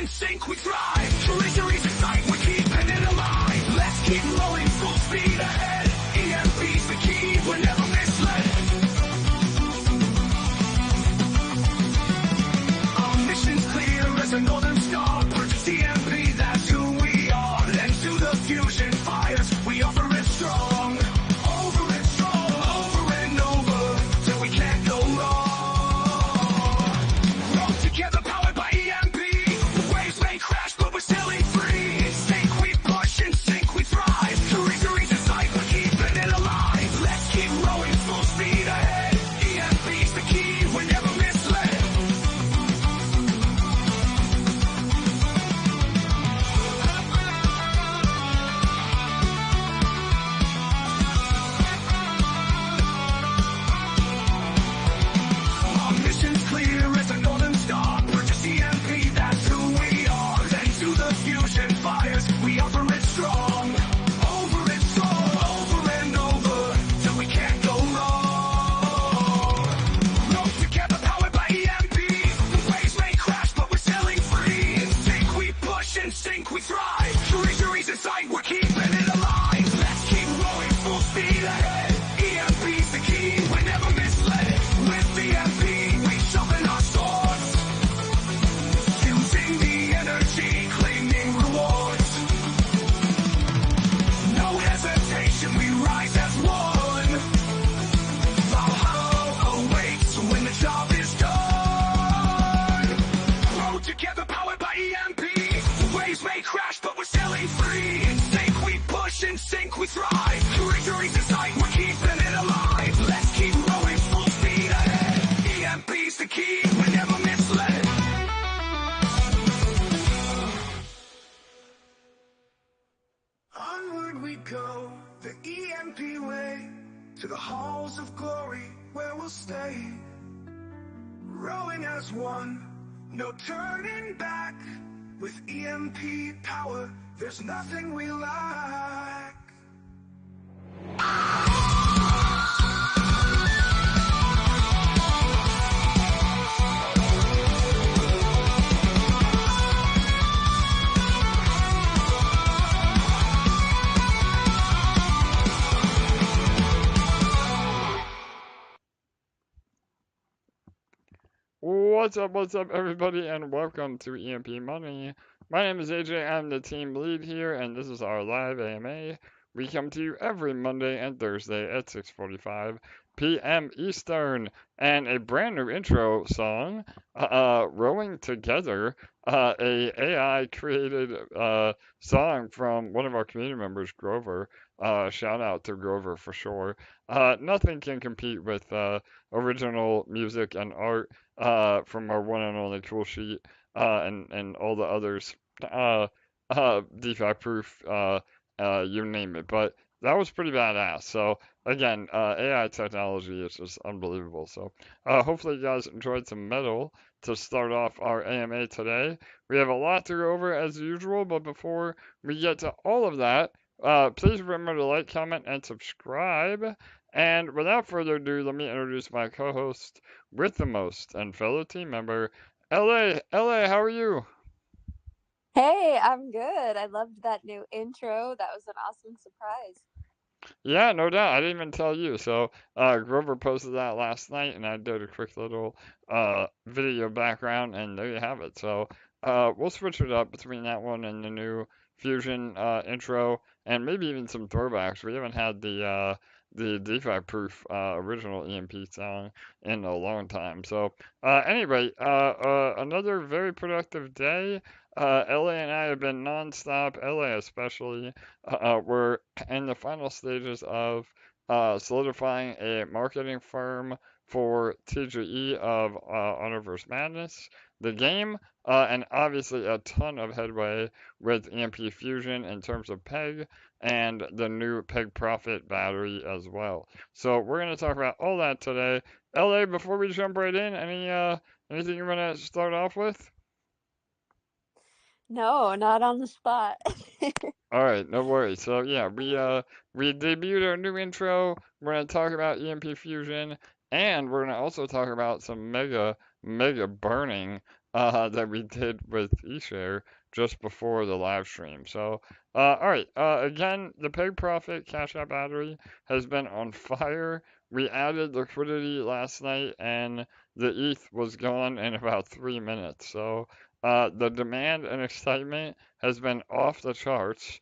Sync, we thrive. Treasuries in sight, we're keeping it alive. Let's keep rolling full speed ahead. EMP's the key, we're never misled. Our mission's clear as a northern star. Purchase EMP, that's who we are. Then to the fusion fires, we offer it strong. Over and strong, over and over, till we can't go wrong. Roll together, powered by EMP. Crash, but we're sailing free. In sync, we push. In sync, we thrive. Treasuries in sight, we're keeping it alive. Let's keep rowing full speed ahead. EMP's the key, we're never misled. Our mission's clear as a northern star. Purchase EMP, that's who we are. Fusion fires, we offer it strong. Over and strong, over and over, till we can't go wrong. Roll together, powered by EMP. The waves may crash, but we're sailing free. In sync, we push. In sync, we thrive. Treasuries in sight, we're keeping it alive. Let's keep rolling full speed ahead. EMP's the key, we're never misled. With EMP, we sharpen our swords. Fusing the energy, claiming rewards. No hesitation, we rise as one. Valhalla awaits when the job is done. Roll together, powered by EMP. The waves may crash, but we're sailing free. In sync, we push. In sync, we thrive. Treasuries in sight, we're keeping it alive. Let's keep rowing full speed ahead. EMP's the key, we're never misled. Onward we go, the EMP way, to the halls of glory where we'll stay. Rowing as one, no turning back. With EMP power, there's nothing we lack. What's up, everybody, and welcome to EMP.Money. My name is AJ, I'm the team lead here, and this is our live AMA. We come to you every Monday and Thursday at 6:45 p.m. Eastern, and a brand new intro song, Rowing Together, a AI-created song from one of our community members, Grover. Shout out to Grover for sure. Nothing can compete with original music and art from our one and only Tool Sheet and all the others, DeFi proof, you name it. But that was pretty badass. So again, AI technology is just unbelievable. So hopefully you guys enjoyed some metal to start off our AMA today. We have a lot to go over as usual, but before we get to all of that, please remember to like, comment, and subscribe. And without further ado, let me introduce my co-host with the most and fellow team member, LA. LA, how are you? Hey, I'm good. I loved that new intro. That was an awesome surprise. Yeah, no doubt. I didn't even tell you. So Grover posted that last night, and I did a quick little video background, and there you have it. So we'll switch it up between that one and the new Fusion intro, and maybe even some throwbacks. We haven't had the DeFi proof original EMP song in a long time. So anyway, another very productive day. LA and I have been nonstop. LA especially. We're in the final stages of solidifying a marketing firm for TGE of Universe Madness, the game, and obviously a ton of headway with EMP Fusion in terms of PEG and the new PEG Profit battery as well. So we're going to talk about all that today. LA, before we jump right in, anything you want to start off with? No, not on the spot. All right, no worries. So yeah, we debuted our new intro. We're gonna talk about EMP Fusion, and we're gonna also talk about some mega burning that we did with eShare just before the live stream. So all right, again, the Peg Profit Cash App battery has been on fire. We added liquidity last night, and the ETH was gone in about 3 minutes. So the demand and excitement has been off the charts.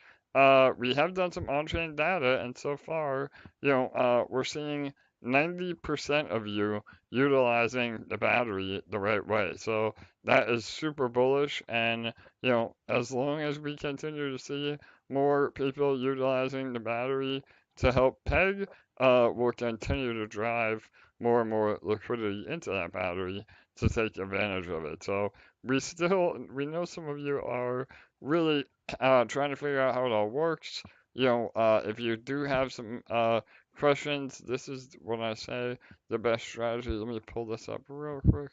We have done some on-chain data, and so far, we're seeing 90% of you utilizing the battery the right way. So that is super bullish, and as long as we continue to see more people utilizing the battery to help peg, we'll continue to drive more and more liquidity into that battery to take advantage of it. So we know some of you are really trying to figure out how it all works. If you do have some questions, this is what I say the best strategy. Let me pull this up real quick.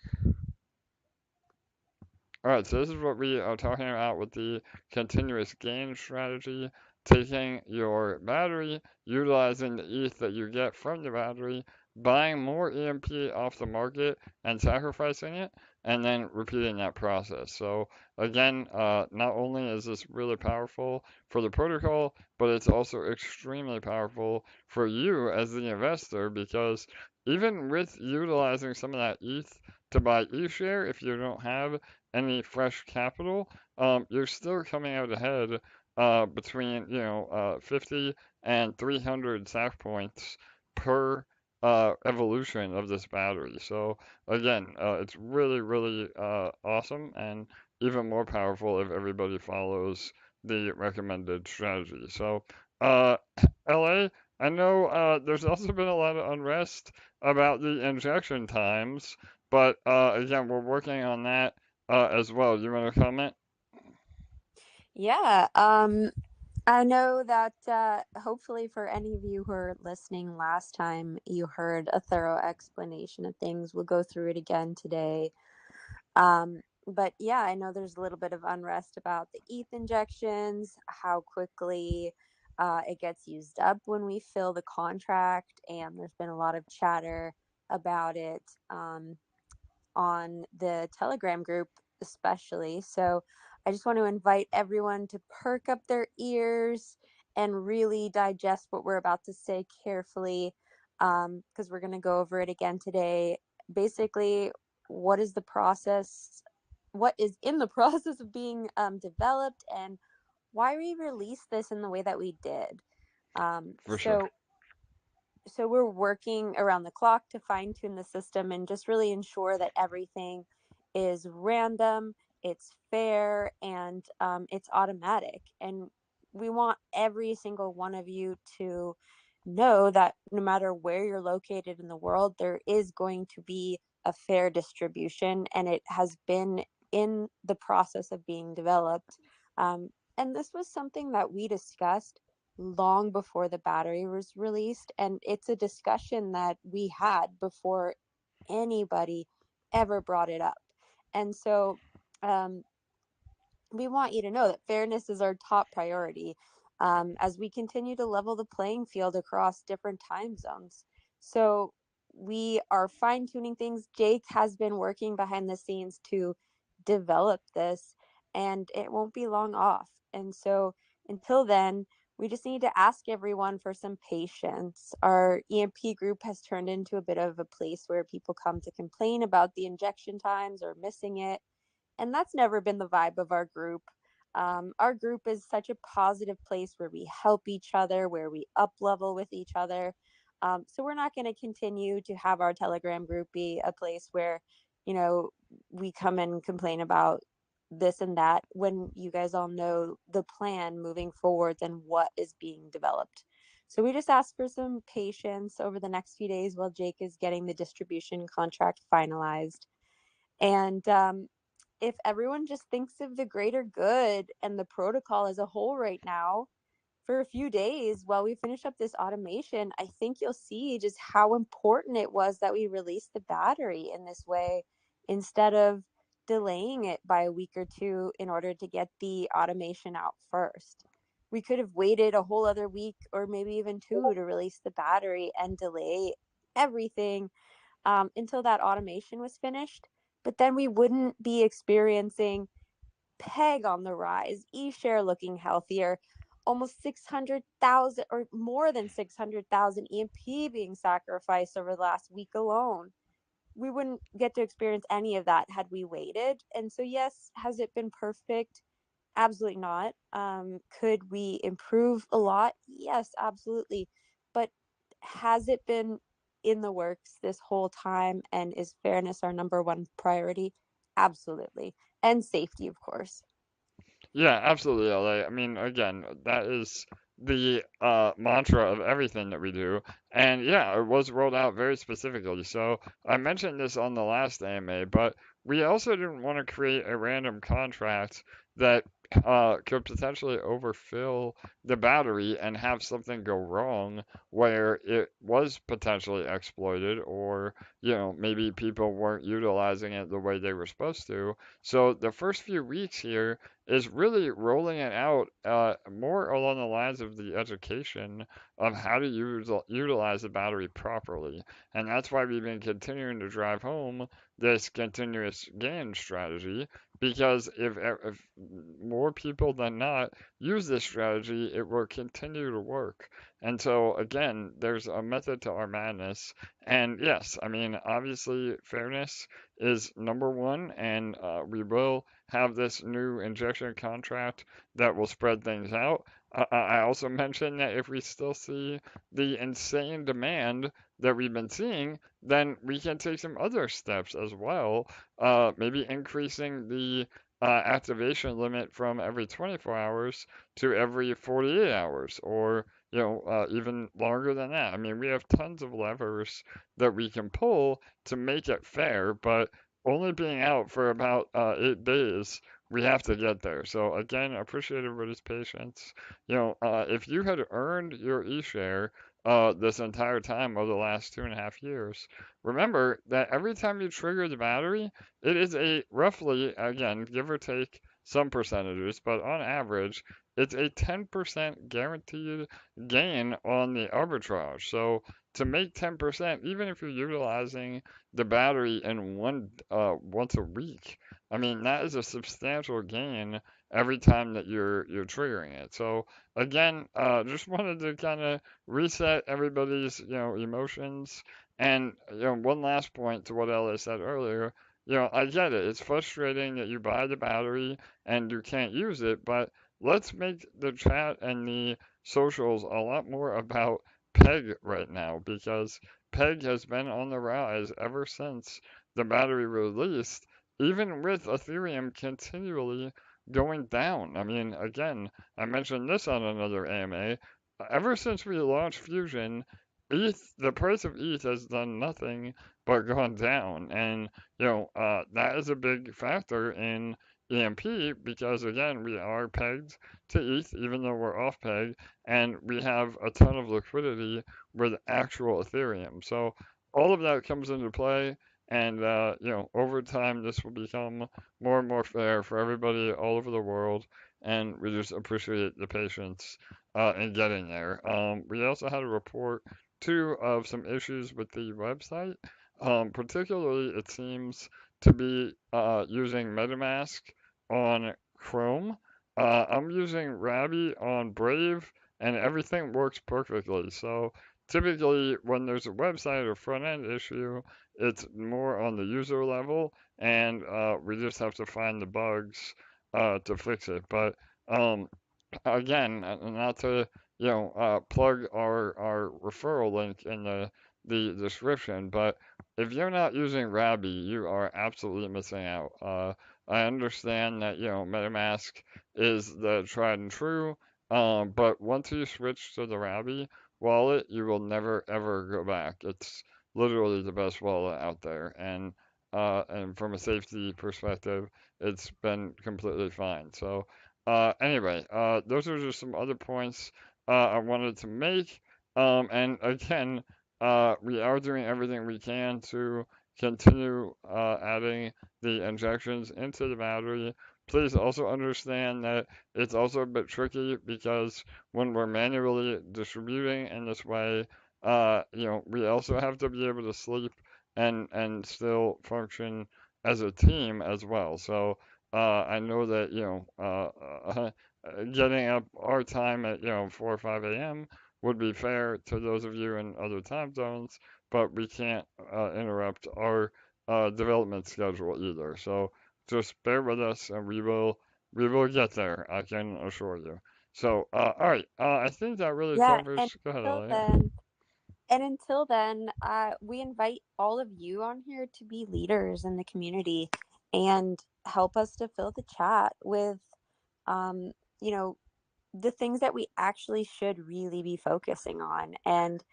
All right, so this is what we are talking about with the continuous gain strategy. Taking your battery, utilizing the ETH that you get from the battery, buying more EMP off the market and sacrificing it, and then repeating that process. So again, not only is this really powerful for the protocol, but it's also extremely powerful for you as the investor because even with utilizing some of that ETH to buy eShare, if you don't have any fresh capital, you're still coming out ahead between 50 and 300 Sac Points per evolution of this battery. So again, it's really really awesome and even more powerful if everybody follows the recommended strategy. So uh, LA, I know there's also been a lot of unrest about the injection times, but again, we're working on that as well. Do you want to comment? Yeah, I know that hopefully for any of you who are listening last time, you heard a thorough explanation of things. We'll go through it again today. But yeah, I know there's a little bit of unrest about the ETH injections, how quickly it gets used up when we fill the contract, and there's been a lot of chatter about it on the Telegram group, especially. So I just want to invite everyone to perk up their ears and really digest what we're about to say carefully, because we're going to go over it again today. Basically, what is the process? What is in the process of being developed, and why we released this in the way that we did. Um, For sure. so so we're working around the clock to fine tune the system and just really ensure that everything is random, it's fair, and it's automatic. And we want every single one of you to know that no matter where you're located in the world, there is going to be a fair distribution, and it has been in the process of being developed. And this was something that we discussed long before the battery was released, and it's a discussion that we had before anybody ever brought it up. And so um, we want you to know that fairness is our top priority as we continue to level the playing field across different time zones. So we are fine tuning things. Jake has been working behind the scenes to develop this, and it won't be long off. And so until then, we just need to ask everyone for some patience. Our EMP group has turned into a bit of a place where people come to complain about the injection times or missing it, and that's never been the vibe of our group. Our group is such a positive place where we help each other, where we up level with each other. So we're not going to continue to have our Telegram group be a place where, you know, we come and complain about this and that when you guys all know the plan moving forwards and what is being developed. So we just ask for some patience over the next few days while Jake is getting the distribution contract finalized. And if everyone just thinks of the greater good and the protocol as a whole right now, for a few days while we finish up this automation, I think you'll see just how important it was that we release the battery in this way instead of delaying it by a week or two in order to get the automation out first. We could have waited a whole other week or maybe even two to release the battery and delay everything until that automation was finished. But then we wouldn't be experiencing peg on the rise, eShare looking healthier, almost 600,000 or more than 600,000 EMP being sacrificed over the last week alone. We wouldn't get to experience any of that had we waited. And so, yes, has it been perfect? Absolutely not. Could we improve a lot? Yes, absolutely. But has it been in the works this whole time? And is fairness our number one priority? Absolutely. And safety, of course. Yeah, absolutely, LA. I mean, again, that is the mantra of everything that we do. And yeah, it was rolled out very specifically. So I mentioned this on the last AMA, but we also didn't want to create a random contract that could potentially overfill the battery and have something go wrong where it was potentially exploited or, maybe people weren't utilizing it the way they were supposed to. So the first few weeks here is really rolling it out more along the lines of the education of how to utilize the battery properly. And that's why we've been continuing to drive home this continuous gain strategy because if more people than not use this strategy, it will continue to work. And so, again, there's a method to our madness. And yes, I mean, obviously, fairness is number one, and we will have this new injection contract that will spread things out. I also mentioned that if we still see the insane demand that we've been seeing, then we can take some other steps as well. Maybe increasing the activation limit from every 24 hours to every 48 hours, or even longer than that. I mean, we have tons of levers that we can pull to make it fair, but only being out for about 8 days, we have to get there. So again, appreciate everybody's patience. If you had earned your eShare this entire time over the last 2.5 years, remember that every time you trigger the battery, it is a roughly, again, give or take some percentages, but on average, it's a 10% guaranteed gain on the arbitrage. So to make 10%, even if you're utilizing the battery in once a week, I mean that is a substantial gain every time that you're triggering it. So again, just wanted to kind of reset everybody's emotions. And one last point to what Ella said earlier. I get it. It's frustrating that you buy the battery and you can't use it, but let's make the chat and the socials a lot more about Peg right now because Peg has been on the rise ever since the battery released, even with Ethereum continually going down. I mean, again, I mentioned this on another AMA. Ever since we launched Fusion, the price of ETH has done nothing but gone down, and that is a big factor in EMP because again we are pegged to ETH even though we're off peg, and we have a ton of liquidity with actual Ethereum. So all of that comes into play, and over time this will become more and more fair for everybody all over the world, and we just appreciate the patience in getting there. We also had a report too of some issues with the website. Particularly, it seems to be using MetaMask on Chrome. I'm using Rabby on Brave, and everything works perfectly. So typically, when there's a website or front end issue, it's more on the user level, and we just have to find the bugs to fix it. But again, not to plug our referral link in the description, but if you're not using Rabby, you are absolutely missing out. I understand that MetaMask is the tried and true, but once you switch to the Rabby, wallet, you will never ever go back. It's literally the best wallet out there, and from a safety perspective, it's been completely fine. So anyway, those are just some other points I wanted to make. And again, we are doing everything we can to continue adding the injections into the battery. Please also understand that it's also a bit tricky because when we're manually distributing in this way, we also have to be able to sleep and still function as a team as well. So I know that getting up our time at 4 or 5 a.m. would be fair to those of you in other time zones, but we can't interrupt our development schedule either. So just bear with us, and we will get there. I can assure you. So all right, I think that really Yeah, covers. Go ahead, until Elliot. then, until then, we invite all of you on here to be leaders in the community and help us to fill the chat with, um, you know, the things that we actually should really be focusing on. And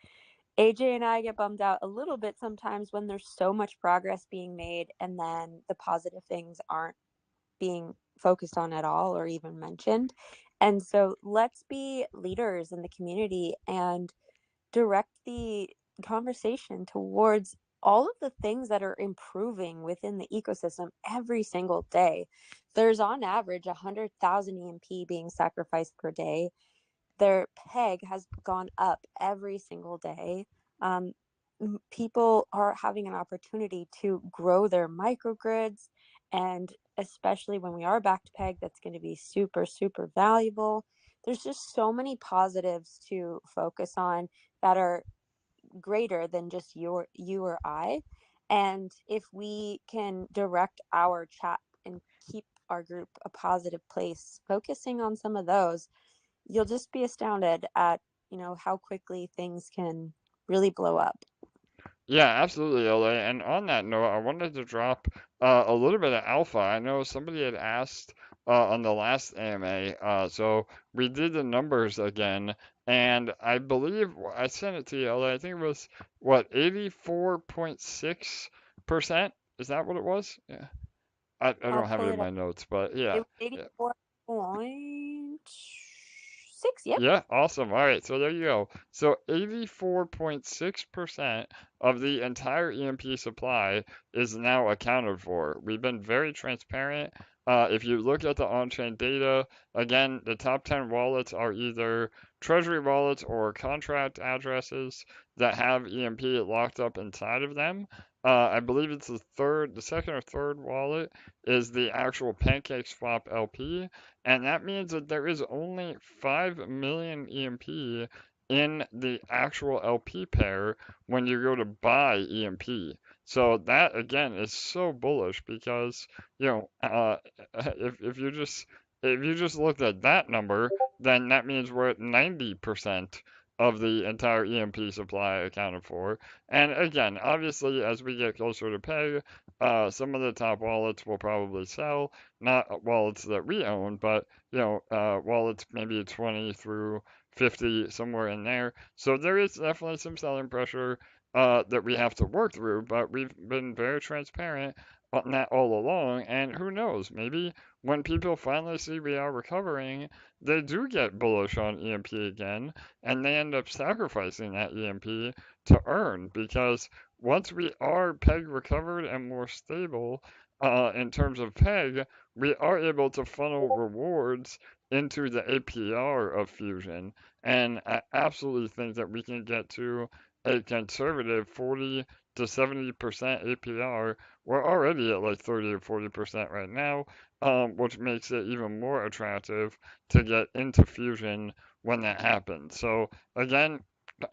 AJ and I get bummed out a little bit sometimes when there's so much progress being made and then the positive things aren't being focused on at all or even mentioned. And so let's be leaders in the community and direct the conversation towards all of the things that are improving within the ecosystem every single day. There's on average 100,000 EMP being sacrificed per day. Their peg has gone up every single day. Um, People are having an opportunity to grow their microgrids, and especially when we are back to peg, that's going to be super, super valuable. There's just so many positives to focus on that are greater than just you or I. And if we can direct our chat and keep our group a positive place, focusing on some of those, you'll just be astounded at, how quickly things can really blow up. Yeah, absolutely, LA. And on that note, I wanted to drop a little bit of alpha. I know somebody had asked on the last AMA, so we did the numbers again, and I believe I sent it to you, LA. I think it was what, 84.6%? Is that what it was? Yeah. I I'll don't have it pull in it up. my notes, but It yeah. was Yeah. 84.6. Yep. Yeah, awesome. All right, so there you go. So 84.6% of the entire EMP supply is now accounted for. We've been very transparent. If you look at the on-chain data, again, the top 10 wallets are either treasury wallets or contract addresses that have EMP locked up inside of them. I believe it's the second or third wallet is the actual PancakeSwap LP, and that means that there is only 5 million EMP in the actual LP pair when you go to buy EMP. So that again is so bullish because if you just looked at that number, then that means we're at 90% of the entire EMP supply accounted for. And again, obviously, as we get closer to peg, some of the top wallets will probably sell, not wallets that we own, but wallets maybe 20 through 50, somewhere in there. So there is definitely some selling pressure that we have to work through, but we've been very transparent on that all along. And who knows, maybe when people finally see we are recovering, they do get bullish on EMP again, and they end up sacrificing that EMP to earn, because once we are peg recovered and more stable in terms of peg, we are able to funnel rewards into the APR of Fusion. And I absolutely think that we can get to a conservative 40 to 70% APR. We're already at like 30 or 40% right now, which makes it even more attractive to get into Fusion when that happens. So again,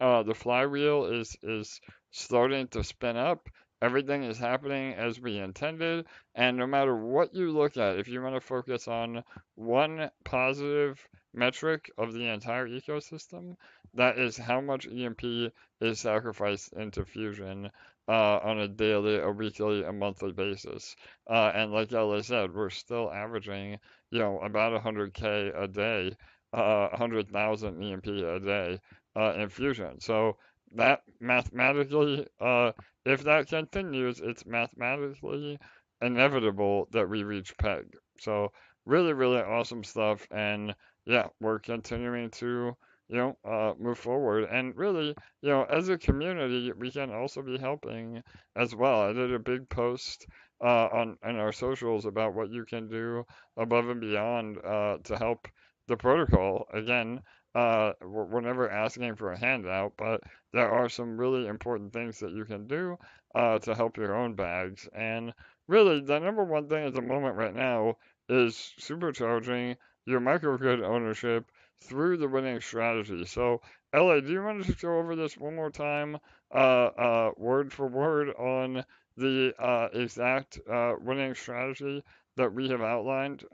the flywheel is starting to spin up. Everything is happening as we intended, and no matter what you look at, if you want to focus on one positive metric of the entire ecosystem, that is how much EMP is sacrificed into Fusion on a daily, a weekly, a monthly basis. And like Ella said, we're still averaging, about 100K a day, 100,000 EMP a day in Fusion. So that mathematically, if that continues, it's mathematically inevitable that we reach peg. So really, really awesome stuff. And yeah, we're continuing to, move forward. And really, as a community, we can also be helping as well. I did a big post on our socials about what you can do above and beyond to help the protocol. Again, we're never asking for a handout, but there are some really important things that you can do to help your own bags. And really, the number one thing at the moment right now is supercharging your microgrid ownership through the winning strategy. So, LA, do you want to just go over this one more time, word for word, on the exact winning strategy that we have outlined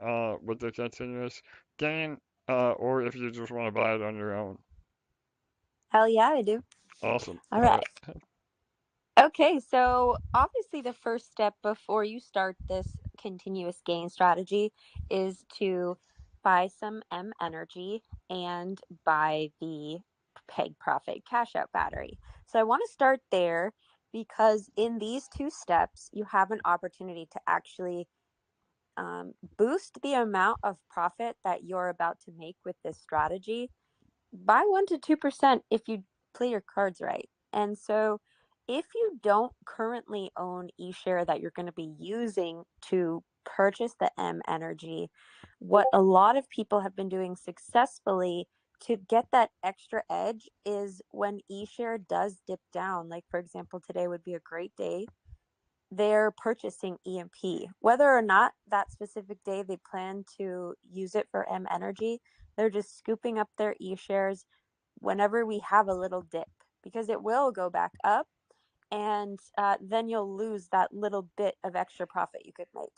with the continuous gain, or if you just want to buy it on your own? Hell yeah, I do. Awesome. All All right. right. Okay, so obviously the first step before you start this continuous gain strategy is to buy some M energy and buy the peg profit cash out battery. So I want to start there because in these two steps, you have an opportunity to actually boost the amount of profit that you're about to make with this strategy by 1 to 2% if you play your cards right. And so if you don't currently own eShare that you're going to be using to purchase the M energy, what a lot of people have been doing successfully to get that extra edge is when eShare does dip down. Like, for example, today would be a great day. They're purchasing EMP. Whether or not that specific day they plan to use it for M energy, they're just scooping up their eShares whenever we have a little dip, because it will go back up, and then you'll lose that little bit of extra profit you could make.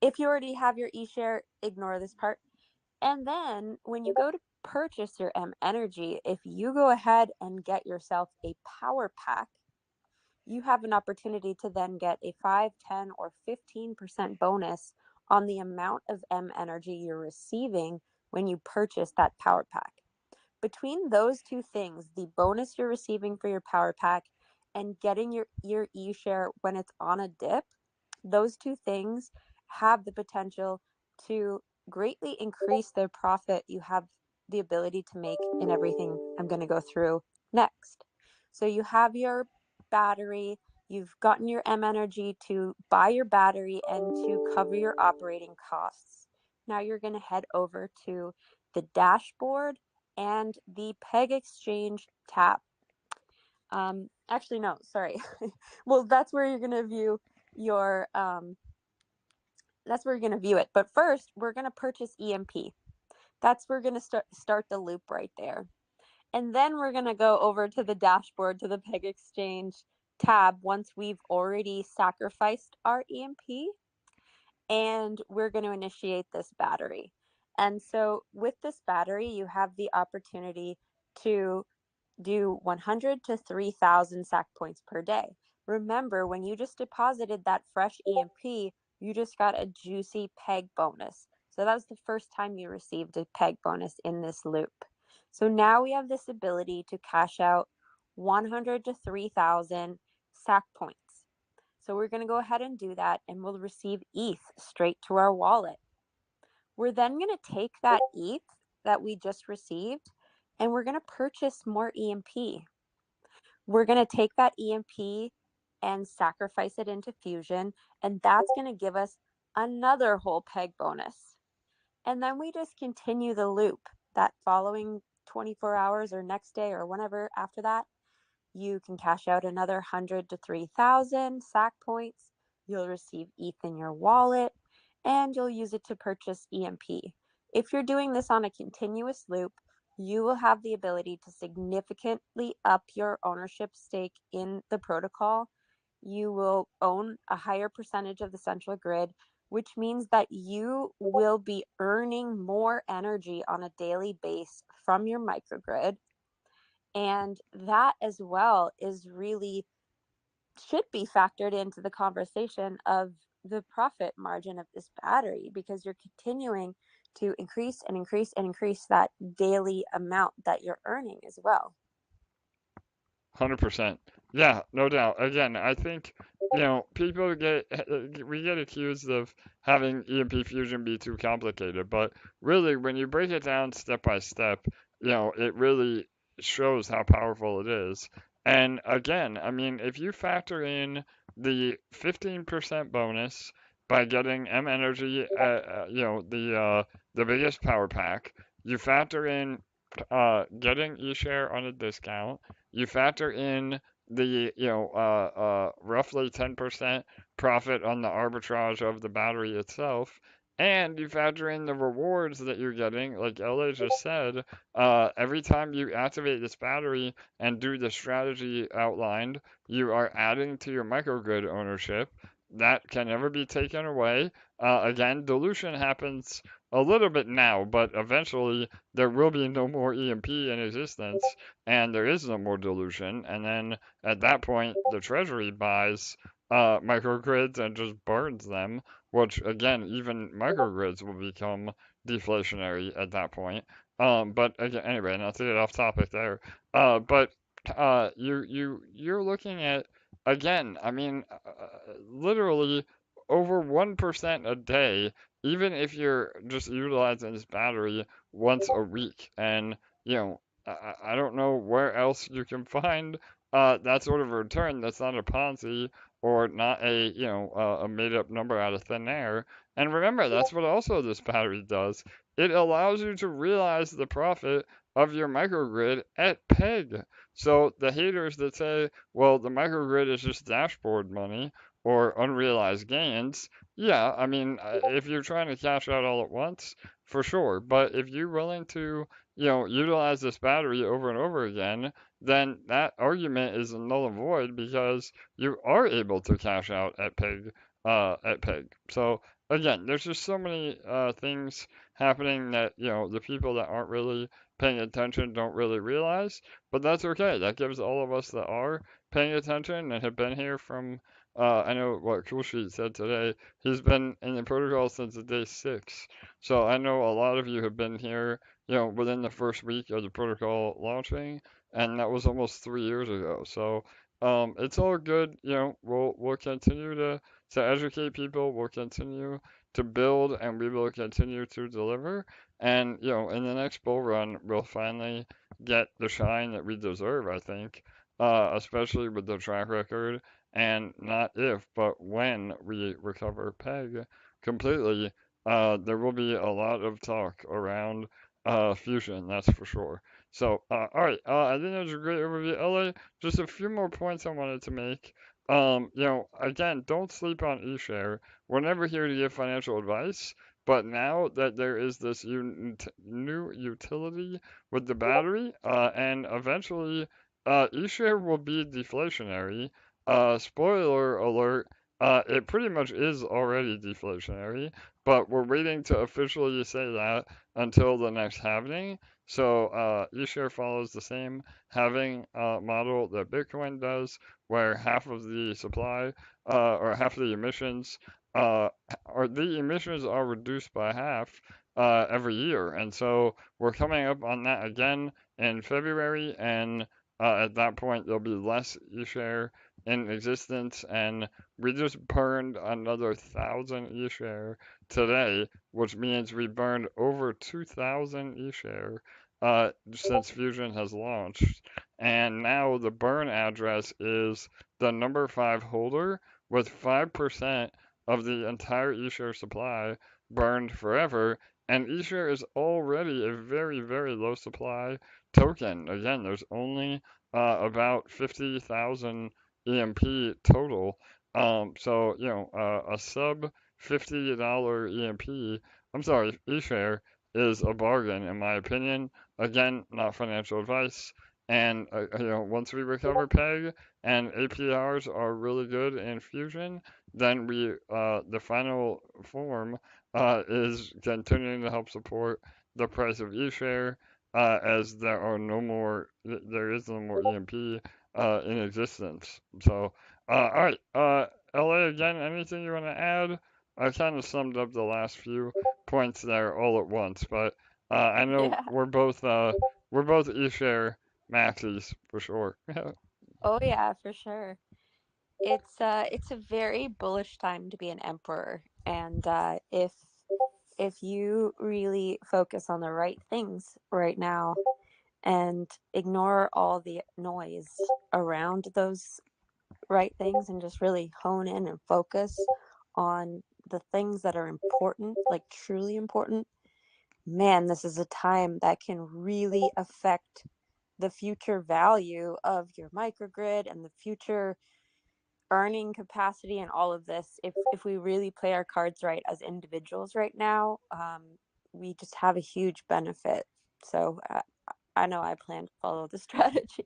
If you already have your eShare, ignore this part. And then when you go to purchase your M energy, if you go ahead and get yourself a power pack, you have an opportunity to then get a 5, 10, or 15% bonus on the amount of M energy you're receiving when you purchase that power pack. Between those two things, the bonus you're receiving for your power pack and getting your eShare when it's on a dip, those two things have the potential to greatly increase the profit you have the ability to make in everything I'm going to go through next. So you have your battery, you've gotten your M energy to buy your battery and to cover your operating costs. Now you're going to head over to the dashboard and the peg exchange tab. Actually, no, sorry. Well, that's where you're going to view your that's where you're going to view it. But first, we're going to purchase EMP. That's where we're going to start the loop right there. And then we're going to go over to the dashboard, to the peg exchange tab once we've already sacrificed our EMP, and we're going to initiate this battery. And so with this battery, you have the opportunity to do 100 to 3,000 Sac Points per day. Remember, when you just deposited that fresh EMP, you just got a juicy peg bonus. So that was the first time you received a peg bonus in this loop. So now we have this ability to cash out 100 to 3,000 Sac Points. So we're going to go ahead and do that, and we'll receive ETH straight to our wallet. We're then going to take that ETH that we just received, and we're going to purchase more EMP. We're going to take that EMP and sacrifice it into Fusion, and that's going to give us another whole peg bonus. And then we just continue the loop. That following 24 hours or next day or whenever after that, you can cash out another 100 to 3,000 Sac Points. You'll receive ETH in your wallet, and you'll use it to purchase EMP. If you're doing this on a continuous loop, you will have the ability to significantly up your ownership stake in the protocol. You will own a higher percentage of the central grid, which means that you will be earning more energy on a daily base from your microgrid. And that as well is really should be factored into the conversation of the profit margin of this battery, because you're continuing to increase and increase and increase that daily amount that you're earning as well. 100%. Yeah, no doubt. Again, I think, people we get accused of having EMP Fusion be too complicated, but really, when you break it down step by step, it really shows how powerful it is. And again, I mean, if you factor in the 15% bonus by getting M Energy, the biggest power pack, you factor in getting eShare on a discount, you factor in the roughly 10% profit on the arbitrage of the battery itself, and you factor in the rewards that you're getting, like LA just said, every time you activate this battery and do the strategy outlined, you are adding to your microgrid ownership. That can never be taken away. Again, dilution happens a little bit now, but eventually there will be no more EMP in existence, and there is no more dilution. And then at that point, the Treasury buys microgrids and just burns them, which again, even microgrids will become deflationary at that point. But again, anyway, not to get off topic there. But you're looking at, again, I mean, literally over 1% a day, even if you're just utilizing this battery once a week. And, I don't know where else you can find that sort of return that's not a Ponzi or not a made up number out of thin air. And remember, that's what also this battery does. It allows you to realize the profit of your microgrid at peg. So the haters that say, well, the microgrid is just dashboard money or unrealized gains, yeah, I mean, if you're trying to cash out all at once, for sure. But if you're willing to, utilize this battery over and over again, then that argument is null and void because you are able to cash out at peg, So again, there's just so many things happening that, the people that aren't really paying attention don't really realize. But that's okay. That gives all of us that are paying attention and have been here from I know what Cool Sheet said today. He's been in the protocol since day 6. So I know a lot of you have been here, within the first week of the protocol launching, and that was almost 3 years ago. So it's all good. We'll continue to educate people. We'll continue to build, and we will continue to deliver. And in the next bull run, we'll finally get the shine that we deserve, I think, especially with the track record and not if, but when we recover PEG completely, there will be a lot of talk around Fusion, that's for sure. So, all right, I think that was a great overview. LA, just a few more points I wanted to make. Again, don't sleep on eShare. We're never here to give financial advice, but now that there is this new utility with the battery, and eventually eShare will be deflationary. Spoiler alert, it pretty much is already deflationary, but we're waiting to officially say that until the next halving. So eShare follows the same halving model that Bitcoin does, where half of the supply or half of the emissions or the emissions are reduced by half every year. And so we're coming up on that again in February, and at that point there'll be less eShare in existence, and we just burned another 1,000 eShare today, which means we burned over 2,000 eShare since Fusion has launched. And now the burn address is the number 5 holder with 5% of the entire eShare supply burned forever. And eShare is already a very, very low supply token. Again, there's only about 50,000 EMP total. So, a sub $50 EMP, I'm sorry, eShare is a bargain in my opinion. Again, not financial advice. And, once we recover PEG and APRs are really good in Fusion, then the final form, is continuing to help support the price of eShare, as there is no more EMP in existence. So, all right, LA, again, anything you want to add I kind of summed up the last few points there all at once, but I know Yeah. we're both eShare maxis for sure. Oh yeah, for sure. It's a very bullish time to be an emperor, and if you really focus on the right things right now and ignore all the noise around those right things and just really hone in and focus on the things that are important, like truly important, man, this is a time that can really affect the future value of your microgrid and the future earning capacity and all of this. If we really play our cards right as individuals right now, we just have a huge benefit. So I know I plan to follow the strategies.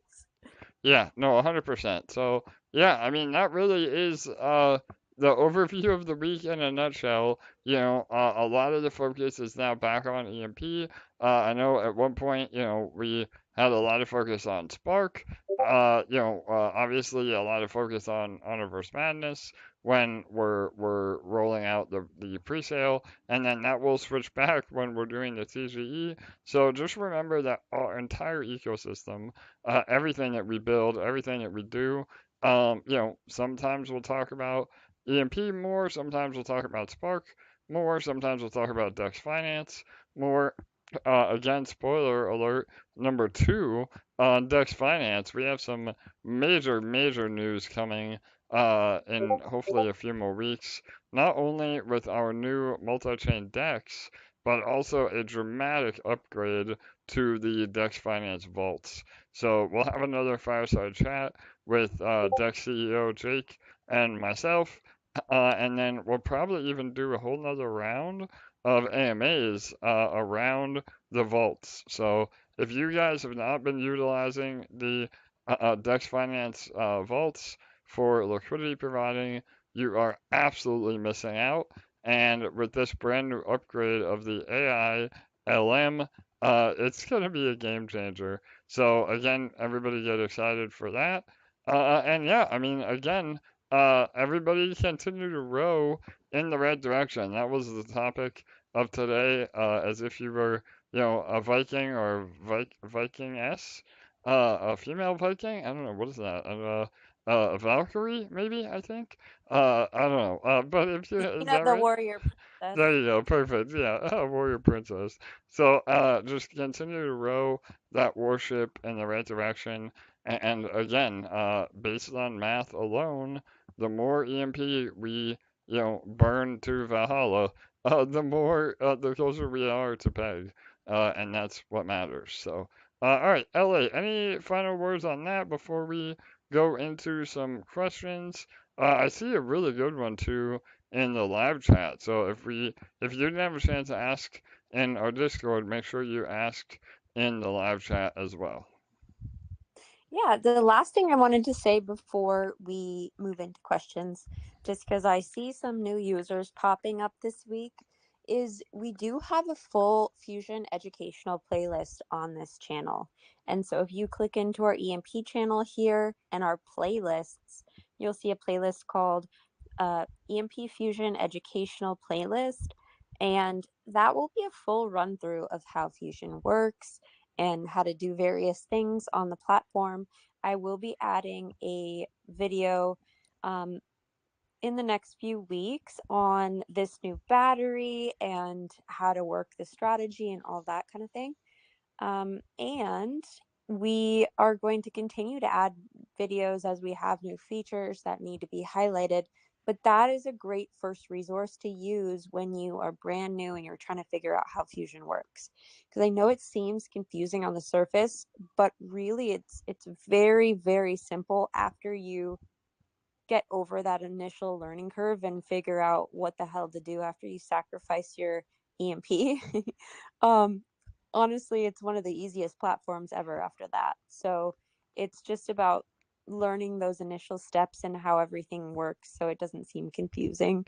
Yeah, no, 100%. So, yeah, I mean, that really is the overview of the week in a nutshell. A lot of the focus is now back on EMP. I know at one point, we had a lot of focus on Spark. Obviously a lot of focus on Reverse Madness when we're rolling out the pre-sale, and then that will switch back when we're doing the TGE. So just remember that our entire ecosystem, everything that we build, everything that we do. Sometimes we'll talk about EMP more, sometimes we'll talk about Spark more, sometimes we'll talk about Dex Finance more. Again, spoiler alert, number two, on Dex Finance, we have some major, major news coming in hopefully a few more weeks, not only with our new multi-chain Dex, but also a dramatic upgrade to the Dex Finance vaults. So we'll have another fireside chat with Dex CEO Jake and myself, and then we'll probably even do a whole nother round of AMAs around the vaults. So if you guys have not been utilizing the Dex Finance vaults for liquidity providing, you are absolutely missing out. And with this brand new upgrade of the AI LM, it's going to be a game changer. So again, everybody get excited for that. And yeah, I mean, again, everybody continue to row in the right direction. That was the topic of today, as if you were, a Viking or Viking S, a female Viking. I don't know what is that. A Valkyrie, maybe I think. I don't know. But if you You is know, that the right? warrior princess. There you go. Perfect. Yeah, warrior princess. So just continue to row that warship in the right direction. And again, based on math alone, the more EMP we, burn to Valhalla, the closer we are to peg. And that's what matters. So, all right, LA, any final words on that before we go into some questions? I see a really good one too in the live chat. So if you didn't have a chance to ask in our Discord, make sure you asked in the live chat as well. Yeah, the last thing I wanted to say before we move into questions, just because I see some new users popping up this week, is we do have a full Fusion educational playlist on this channel. And so if you click into our EMP channel here and our playlists, you'll see a playlist called EMP Fusion Educational Playlist. And that will be a full run through of how Fusion works and how to do various things on the platform. I will be adding a video in the next few weeks on this new battery and how to work the strategy and all that kind of thing. And we are going to continue to add videos as we have new features that need to be highlighted. But that is a great first resource to use when you are brand new and you're trying to figure out how Fusion works. Because I know it seems confusing on the surface, but really it's very, very simple after you get over that initial learning curve and figure out what the hell to do after you sacrifice your EMP. um, Honestly, it's one of the easiest platforms ever after that. So it's just about learning those initial steps and how everything works so it doesn't seem confusing.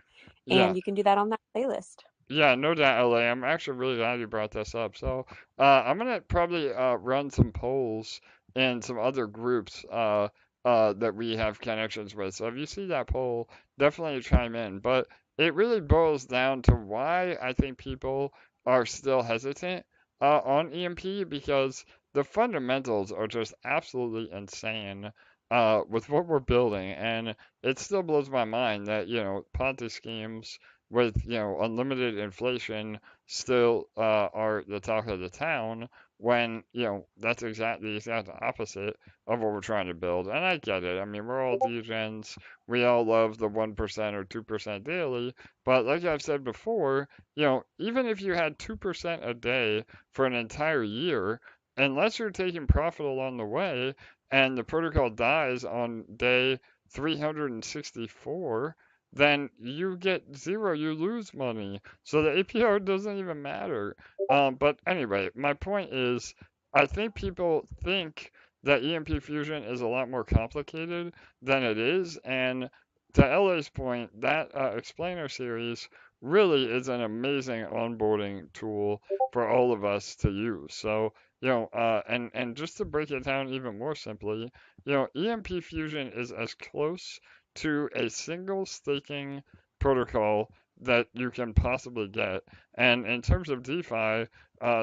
Yeah, And you can do that on that playlist. yeah, no doubt, LA. I'm actually really glad you brought this up. So I'm gonna probably run some polls in some other groups that we have connections with. So if you see that poll, definitely chime in. But it really boils down to why I think people are still hesitant on EMP, because the fundamentals are just absolutely insane with what we're building, and it still blows my mind that Ponzi schemes with unlimited inflation still are the talk of the town, when that's the exact opposite of what we're trying to build. And I get it. I mean, we're all degens. We all love the 1% or 2% daily, but like I've said before, even if you had 2% a day for an entire year, unless you're taking profit along the way and the protocol dies on day 364, then you get zero, you lose money. So the APR doesn't even matter. But anyway, my point is, I think people think that EMP Fusion is a lot more complicated than it is, and to LA's point, that explainer series really is an amazing onboarding tool for all of us to use. So, and just to break it down even more simply, EMP Fusion is as close to a single staking protocol that you can possibly get. And in terms of DeFi,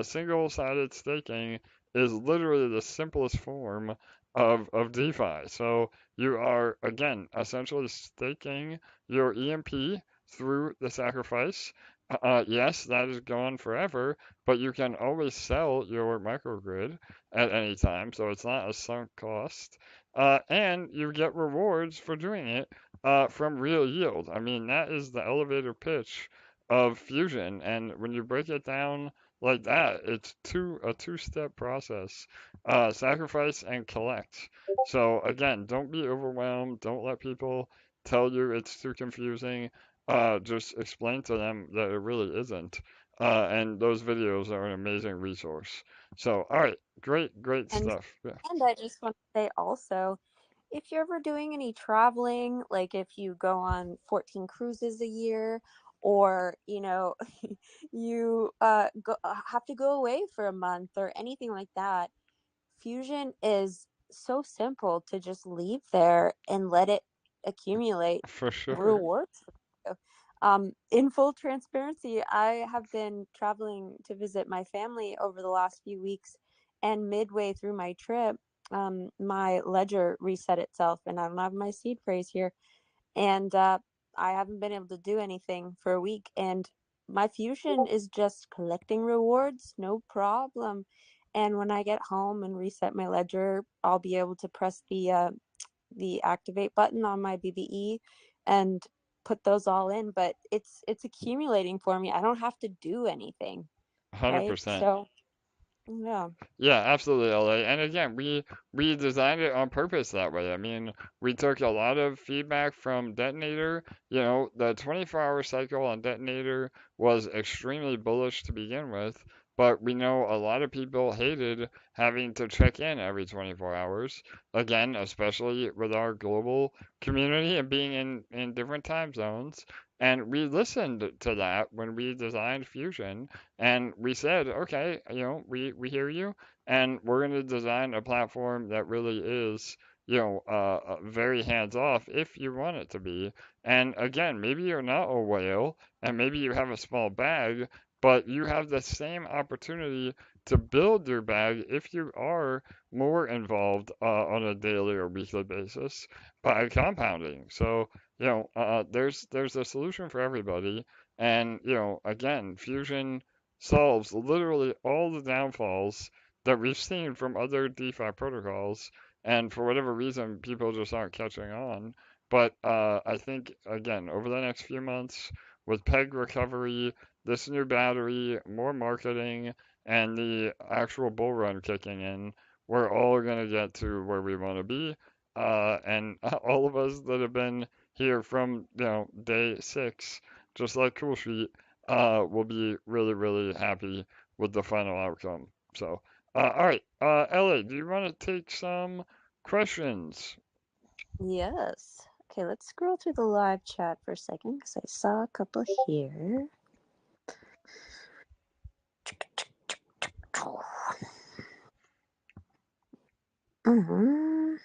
single-sided staking is literally the simplest form of DeFi. So you are, again, essentially staking your EMP through the sacrifice. Yes, that is gone forever, but you can always sell your microgrid at any time, so it's not a sunk cost. And you get rewards for doing it from real yield. I mean, that is the elevator pitch of Fusion, and when you break it down like that, it's a two-step process: sacrifice and collect. So again, don't be overwhelmed. Don't let people tell you it's too confusing. Just explain to them that it really isn't. And those videos are an amazing resource. So, all right, great And stuff. Yeah, and I just want to say also, if you're ever doing any traveling, like if you go on 14 cruises a year, or you have to go away for a month or anything like that, Fusion is so simple to just leave there and let it accumulate for sure. rewards for you. In full transparency, I have been traveling to visit my family over the last few weeks, and midway through my trip, my ledger reset itself, and I don't have my seed phrase here, and I haven't been able to do anything for a week, and my Fusion is just collecting rewards, no problem. And when I get home and reset my ledger, I'll be able to press the activate button on my BBE and put those all in. But it's accumulating for me. I don't have to do anything, right? 100%. So yeah. Yeah, absolutely, LA. And again, we designed it on purpose that way. I mean, we took a lot of feedback from Detonator. The 24-hour cycle on Detonator was extremely bullish to begin with, but we know a lot of people hated having to check in every 24 hours. Again, especially with our global community and being in different time zones. And we listened to that when we designed Fusion, and we said, okay, we hear you, and we're going to design a platform that really is, very hands off if you want it to be. And again, maybe you're not a whale, and maybe you have a small bag, but you have the same opportunity to build your bag if you are more involved on a daily or weekly basis by compounding. So, there's a solution for everybody. And, again, Fusion solves literally all the downfalls that we've seen from other DeFi protocols, and for whatever reason, people just aren't catching on. But I think, again, over the next few months, with peg recovery, this new battery, more marketing, and the actual bull run kicking in, we're all going to get to where we want to be. And all of us that have been here from, day 6, just like Cool Sheet, will be really, really happy with the final outcome. So, all right, Ellie, do you want to take some questions? Yes. Okay, let's scroll through the live chat for a second because I saw a couple here. Mhm.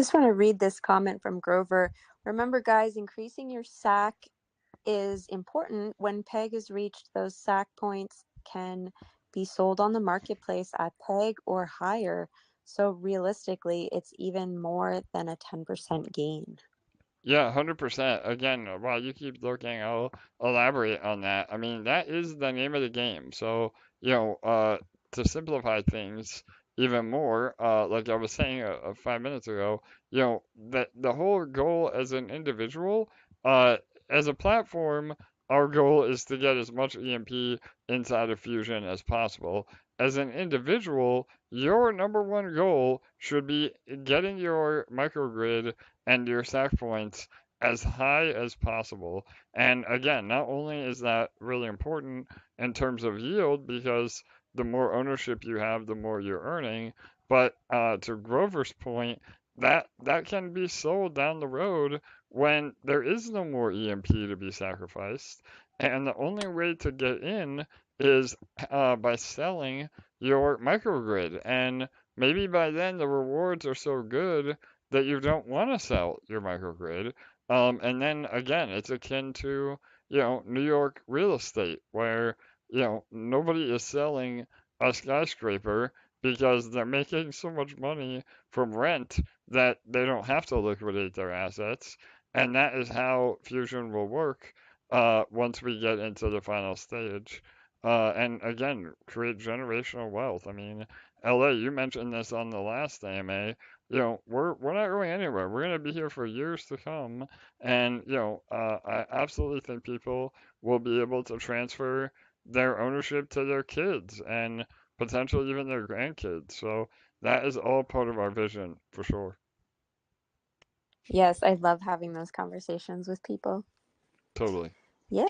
Just want to read this comment from Grover. Remember, guys, increasing your SAC is important. When peg is reached, those SAC points can be sold on the marketplace at peg or higher. So realistically, it's even more than a 10% gain. Yeah, 100%. Again, while you keep looking, I'll elaborate on that. I mean, that is the name of the game. So, to simplify things even more, like I was saying 5 minutes ago, that the whole goal as an individual, uh, as a platform, our goal is to get as much EMP inside of Fusion as possible. As an individual, your number one goal should be getting your microgrid and your Sac Points as high as possible. And again, not only is that really important in terms of yield, because the more ownership you have, the more you're earning, but to Grover's point, that can be sold down the road when there is no more EMP to be sacrificed. And the only way to get in is by selling your microgrid. And maybe by then the rewards are so good that you don't want to sell your microgrid. And then again, it's akin to, New York real estate where, nobody is selling a skyscraper because they're making so much money from rent that they don't have to liquidate their assets. And that is how Fusion will work once we get into the final stage. And again, create generational wealth. I mean, LA, you mentioned this on the last AMA. We're not going anywhere. We're going to be here for years to come. And, I absolutely think people will be able to transfer their ownership to their kids and potentially even their grandkids. So that is all part of our vision for sure. Yes, I love having those conversations with people. Totally. Yeah.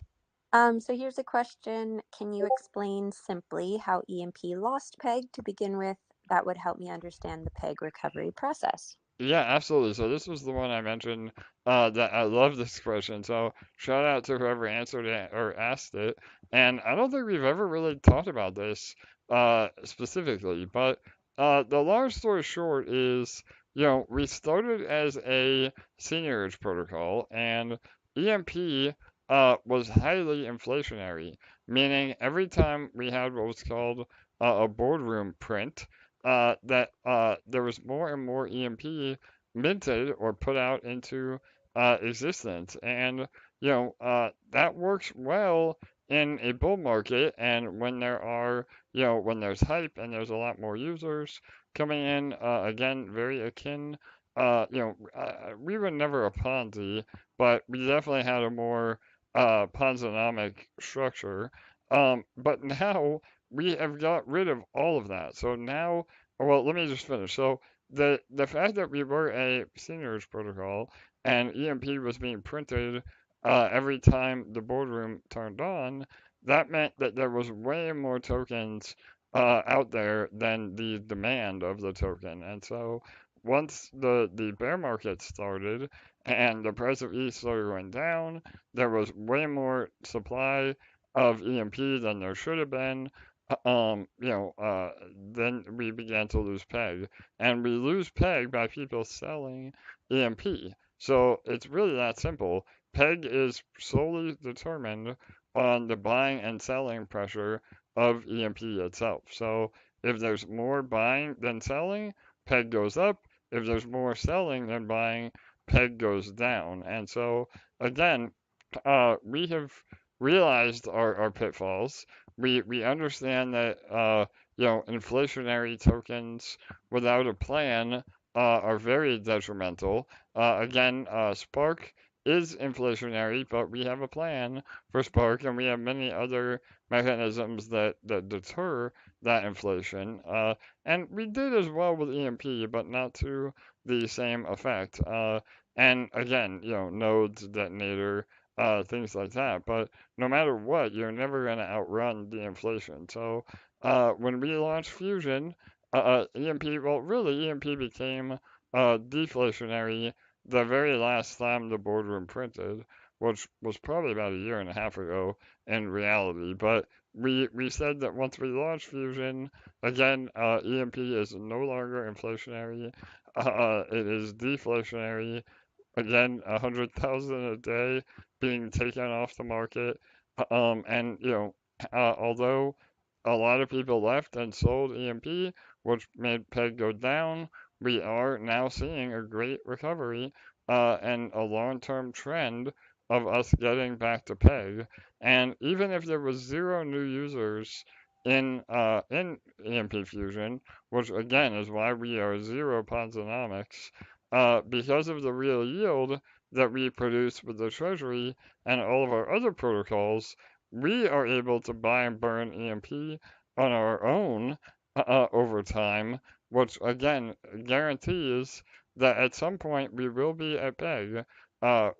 So here's a question. Can you explain simply how EMP lost peg to begin with? That would help me understand the peg recovery process. Yeah, absolutely. So this was the one I mentioned that I love this question. So shout out to whoever answered it or asked it. And I don't think we've ever really talked about this specifically, but the long story short is, we started as a seigniorage protocol, and EMP was highly inflationary, meaning every time we had what was called a boardroom print that there was more and more EMP minted or put out into existence. And, that works well in a bull market. And when there are, when there's hype and there's a lot more users coming in, again, very akin. We were never a Ponzi, but we definitely had a more Ponzonomic structure. But now we have got rid of all of that. So now, well, let me just finish. So the fact that we were a seigniorage protocol and EMP was being printed every time the boardroom turned on, that meant that there was way more tokens out there than the demand of the token. And so once the bear market started and the price of ETH started going down, there was way more supply of EMP than there should have been. Then we began to lose peg, and we lose peg by people selling EMP. So it's really that simple. Peg is solely determined on the buying and selling pressure of EMP itself. So if there's more buying than selling, peg goes up. If there's more selling than buying, peg goes down. And so again, we have realized our pitfalls. We understand that inflationary tokens without a plan are very detrimental. Again, Spark is inflationary, but we have a plan for Spark, and we have many other mechanisms that deter that inflation. And we did as well with EMP, but not to the same effect. And again, nodes, detonator, things like that. But no matter what, you're never going to outrun the inflation. So when we launched Fusion, EMP, well, really, EMP became deflationary the very last time the boardroom printed, which was probably about a year and a half ago in reality. But we said that once we launched Fusion, again, EMP is no longer inflationary. it is deflationary. Again, 100,000 a day being taken off the market. And although a lot of people left and sold EMP, which made PEG go down, we are now seeing a great recovery and a long-term trend of us getting back to PEG. And even if there was zero new users in EMP Fusion, which again is why we are zero Ponzonomics, because of the real yield that we produce with the Treasury and all of our other protocols, we are able to buy and burn EMP on our own over time, which again guarantees that at some point we will be at PEG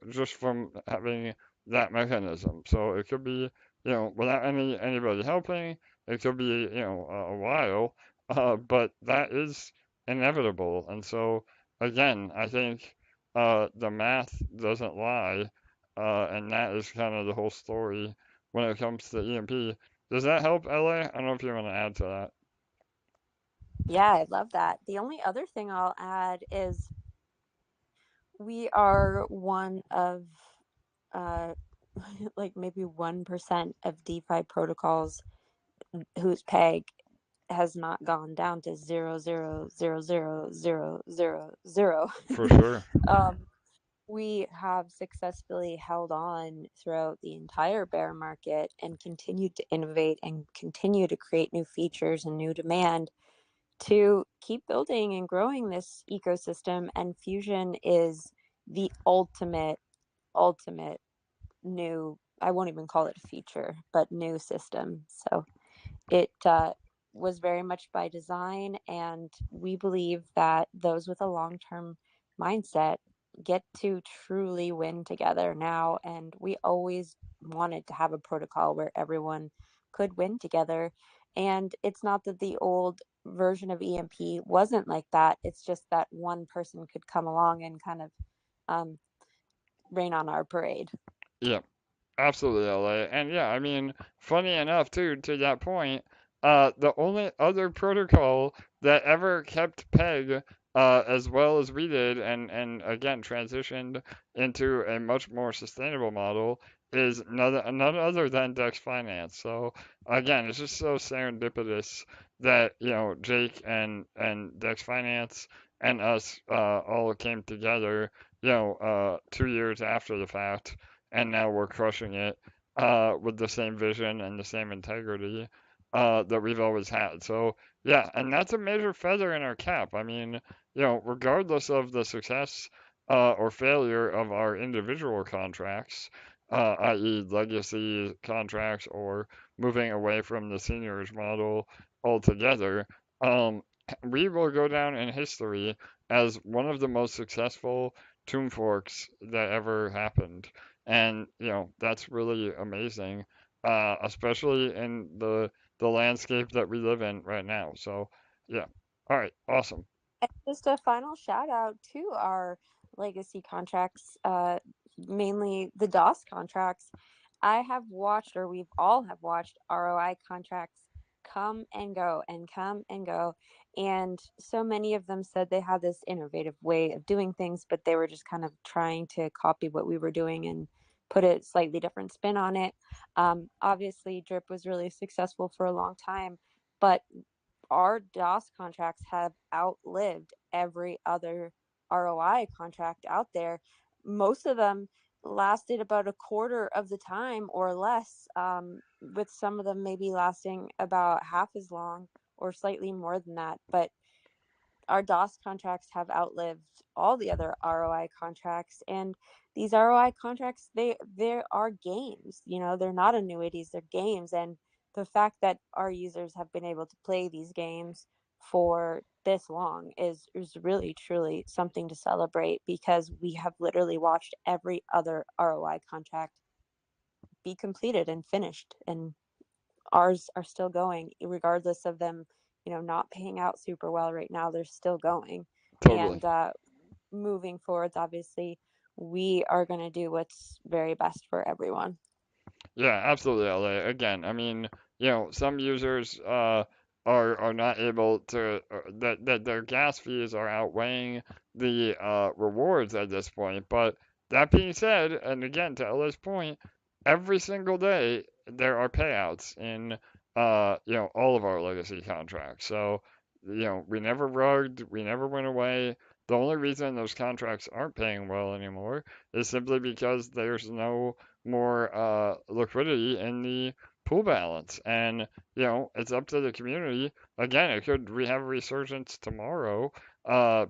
just from having that mechanism. So it could be, without anybody helping, it could be, a while, but that is inevitable. And so again, I think the math doesn't lie, and that is kind of the whole story when it comes to EMP. Does that help, LA? I don't know if you want to add to that. Yeah, I love that. The only other thing I'll add is we are one of uh, like maybe 1% of DeFi protocols whose peg has not gone down to 0.0000000. For sure. um, we have successfully held on throughout the entire bear market and continued to innovate and continue to create new features and new demand to keep building and growing this ecosystem. And Fusion is the ultimate new, I won't even call it a feature, but new system. So it was very much by design, and we believe that those with a long-term mindset get to truly win together now. And we always wanted to have a protocol where everyone could win together. And it's not that the old version of EMP wasn't like that. It's just that one person could come along and kind of um, rain on our parade. Yeah, absolutely, LA. And yeah, I mean, funny enough, too, to that point, the only other protocol that ever kept PEG as well as we did, and again transitioned into a much more sustainable model, is none other than Dex Finance. So again, it's just so serendipitous that Jake and Dex Finance and us all came together, 2 years after the fact, and now we're crushing it with the same vision and the same integrity that we've always had. So yeah, and that's a major feather in our cap. I mean, regardless of the success or failure of our individual contracts, i.e., legacy contracts or moving away from the seigniorage model altogether, um, we will go down in history as one of the most successful tomb forks that ever happened. And that's really amazing, especially in the landscape that we live in right now. So yeah, all right, awesome. And just a final shout out to our legacy contracts, mainly the DOS contracts. I have watched, or we've all have watched ROI contracts come and go and come and go. And so many of them said they had this innovative way of doing things, but they were just kind of trying to copy what we were doing and put a slightly different spin on it. Obviously, Drip was really successful for a long time, but our DOS contracts have outlived every other ROI contract out there. Most of them lasted about a quarter of the time or less, with some of them maybe lasting about half as long or slightly more than that. But our DOS contracts have outlived all the other ROI contracts, and these ROI contracts, they are games. They're not annuities, they're games. And the fact that our users have been able to play these games for this long is really truly something to celebrate, because we have literally watched every other ROI contract be completed and finished, and ours are still going regardless of them not paying out super well right now. They're still going. Totally. And moving forwards, obviously we are going to do what's very best for everyone. Yeah, absolutely, LA. Again, I mean, some users are not able to that their gas fees are outweighing the rewards at this point. But that being said, and again to Ella's point, every single day there are payouts in all of our legacy contracts. So we never rugged, we never went away. The only reason those contracts aren't paying well anymore is simply because there's no more liquidity in the pool balance. And it's up to the community. Again, we have a resurgence tomorrow,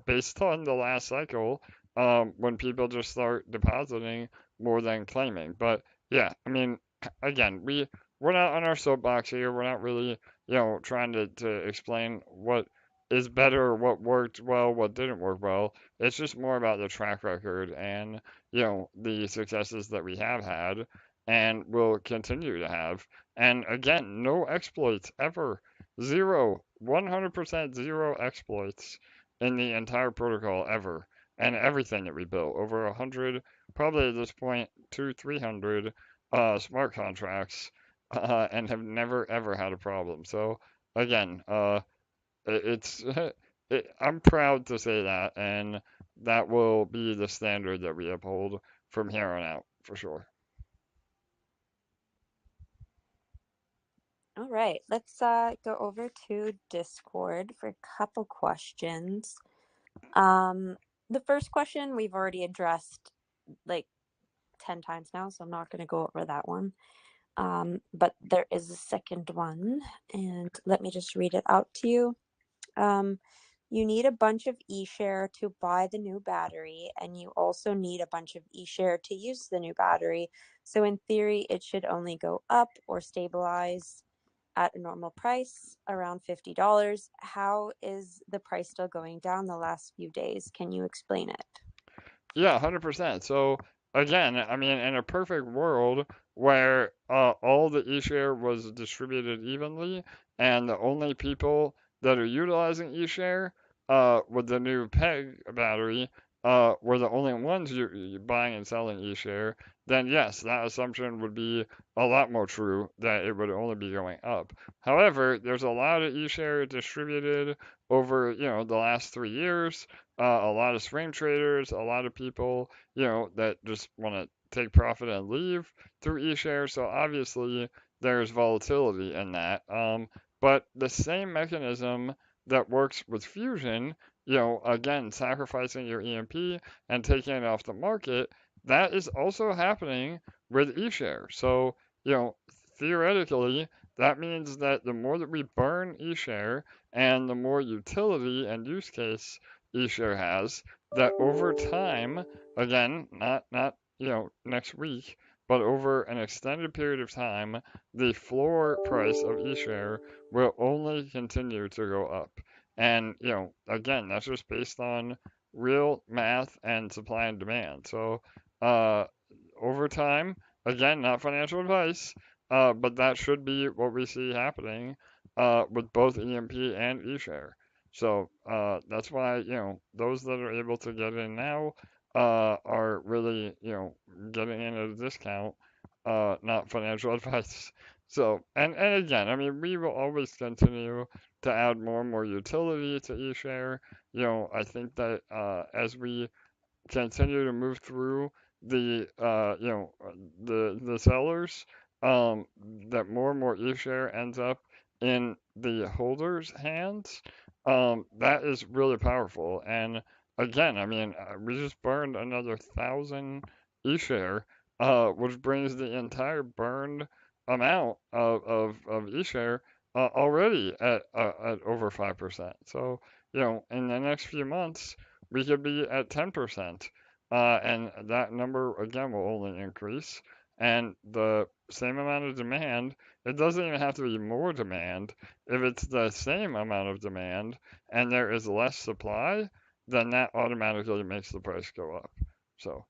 based on the last cycle, when people just start depositing more than claiming. But yeah, I mean, again, we're not on our soapbox here. We're not really, trying to explain what is better, what worked well, what didn't work well. It's just more about the track record and, the successes that we have had and will continue to have. And again, no exploits ever. Zero. 100% zero exploits in the entire protocol ever. And everything that we built. Over 100, probably at this point, 300 smart contracts, and have never ever had a problem. So again, it's I'm proud to say that, and that will be the standard that we uphold from here on out for sure. All right, let's go over to Discord for a couple questions. The first question we've already addressed like 10 times now, so I'm not going to go over that one. But there is a second one, and let me just read it out to you. You need a bunch of eShare to buy the new battery, and you also need a bunch of eShare to use the new battery. So in theory, it should only go up or stabilize at a normal price around $50. How is the price still going down the last few days? Can you explain it? Yeah, 100%. So again, I mean, in a perfect world where all the eShare was distributed evenly, and the only people that are utilizing eShare with the new PEG battery were the only ones you buying and selling eShare, then yes, that assumption would be a lot more true that it would only be going up. However, there's a lot of eShare distributed over the last 3 years, a lot of swing traders, a lot of people, that just want to take profit and leave through eShare. So obviously there's volatility in that. But the same mechanism that works with Fusion, again, sacrificing your EMP and taking it off the market, that is also happening with eShare. So, theoretically, that means that the more that we burn eShare and the more utility and use case eShare has, that over time, again, not next week, but over an extended period of time, the floor price of eShare will only continue to go up. And again, that's just based on real math and supply and demand. So uh, over time, again, not financial advice, but that should be what we see happening with both EMP and eShare. So that's why those that are able to get in now are really getting in at a discount, not financial advice. So and again, I mean, we will always continue to add more and more utility to eShare. I think that as we continue to move through the the sellers, that more and more eShare ends up in the holders' hands. That is really powerful. And again, I mean, we just burned another 1,000 eShare, which brings the entire burned amount of eShare already at over 5%. So, in the next few months, we could be at 10%. And that number again will only increase. And the same amount of demand, it doesn't even have to be more demand. If it's the same amount of demand and there is less supply, then that automatically makes the price go up. So,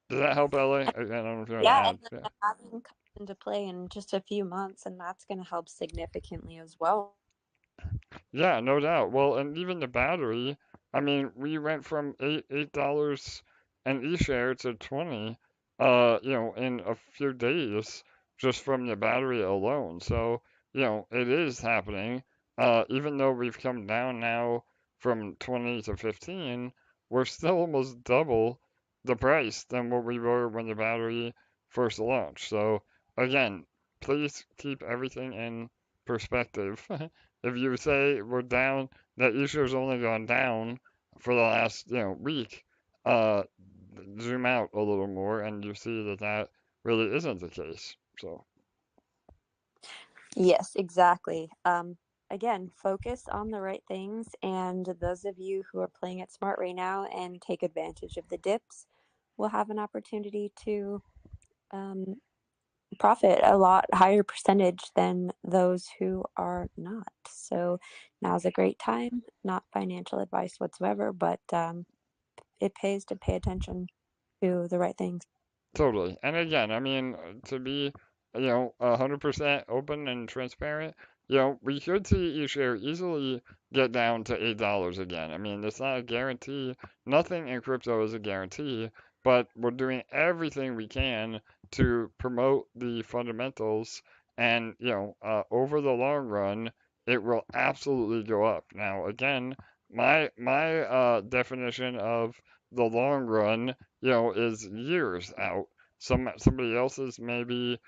does that help, LA? I don't know if you want to Yeah, add. and then Yeah. the halving comes into play in just a few months, and that's going to help significantly as well. Yeah, no doubt. Well, and even the battery, I mean, we went from $8 an eShare to 20, in a few days just from the battery alone. So, it is happening. Even though we've come down now from 20 to 15, we're still almost double the price than what we were when the battery first launched. So again, please keep everything in perspective. If you say we're down, that eShare's only gone down for the last, week, uh, zoom out a little more and you see that that really isn't the case. So. Yes, exactly. Again, focus on the right things. And those of you who are playing it smart right now and take advantage of the dips will have an opportunity to um, profit a lot higher percentage than those who are not. So now's a great time. Not financial advice whatsoever, but it pays to pay attention to the right things. Totally. And again, I mean, to be, 100% open and transparent, we could see eShare easily get down to $8 again. I mean, it's not a guarantee. Nothing in crypto is a guarantee, but we're doing everything we can to promote the fundamentals. And, over the long run, it will absolutely go up. Now, again, my definition of the long run is years out. Somebody else's maybe,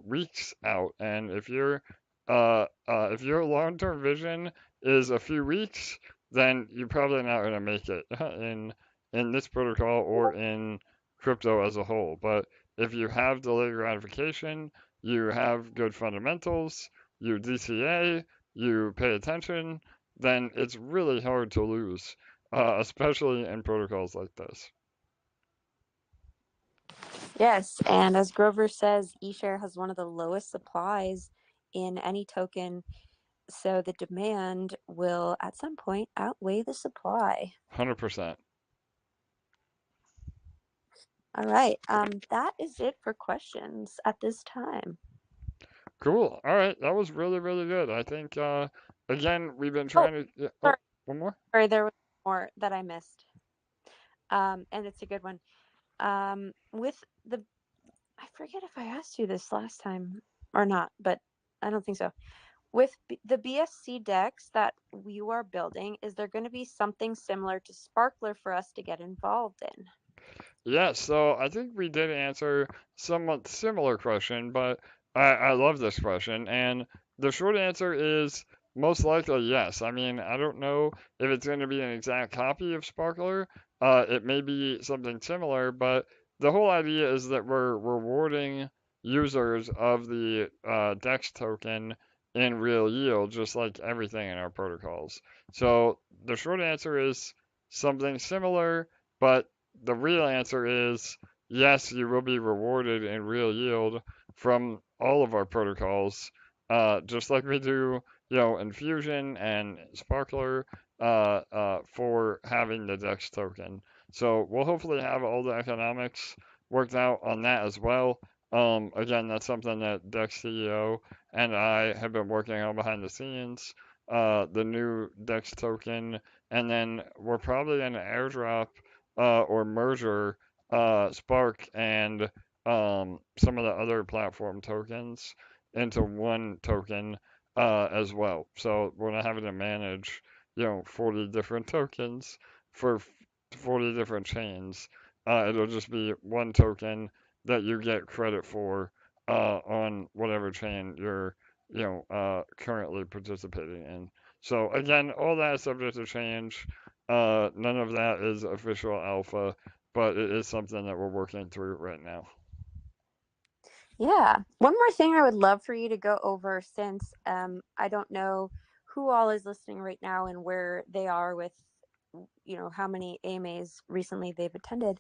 weeks out. And if your long-term vision is a few weeks, then you're probably not gonna make it in this protocol or in crypto as a whole. But if you have delayed gratification, you have good fundamentals, you DCA, you pay attention, then it's really hard to lose, especially in protocols like this. Yes, and as Grover says, eShare has one of the lowest supplies in any token, so the demand will at some point outweigh the supply. 100%. All right, that is it for questions at this time. Cool. All right, that was really, really good. I think again we've been Oh, trying to. Yeah, oh, sorry, one more. sorry, there was more that I missed, and it's a good one. With the, I forget if I asked you this last time or not, but I don't think so. With the BSC Dex that you are building, is there going to be something similar to Sparkler for us to get involved in? Yeah, so I think we did answer somewhat similar question, but I love this question, and the short answer is most likely yes. I mean, I don't know if it's going to be an exact copy of Sparkler. It may be something similar, but the whole idea is that we're rewarding users of the DEX token in real yield, just like everything in our protocols. So the short answer is something similar, but the real answer is yes, you will be rewarded in real yield from all of our protocols, just like we do, in Fusion and Sparkler, for having the DEX token. So we'll hopefully have all the economics worked out on that as well. Again, that's something that DEX CEO and I have been working on behind the scenes. The new DEX token, and then we're probably going to airdrop or merger Spark and some of the other platform tokens into one token as well. So we're not having to manage, 40 different tokens for 40 different chains. It'll just be one token that you get credit for on whatever chain you're, currently participating in. So again, all that is subject to change. None of that is official alpha, but it is something that we're working through right now. Yeah. One more thing I would love for you to go over, since I don't know who all is listening right now and where they are with, how many AMAs recently they've attended.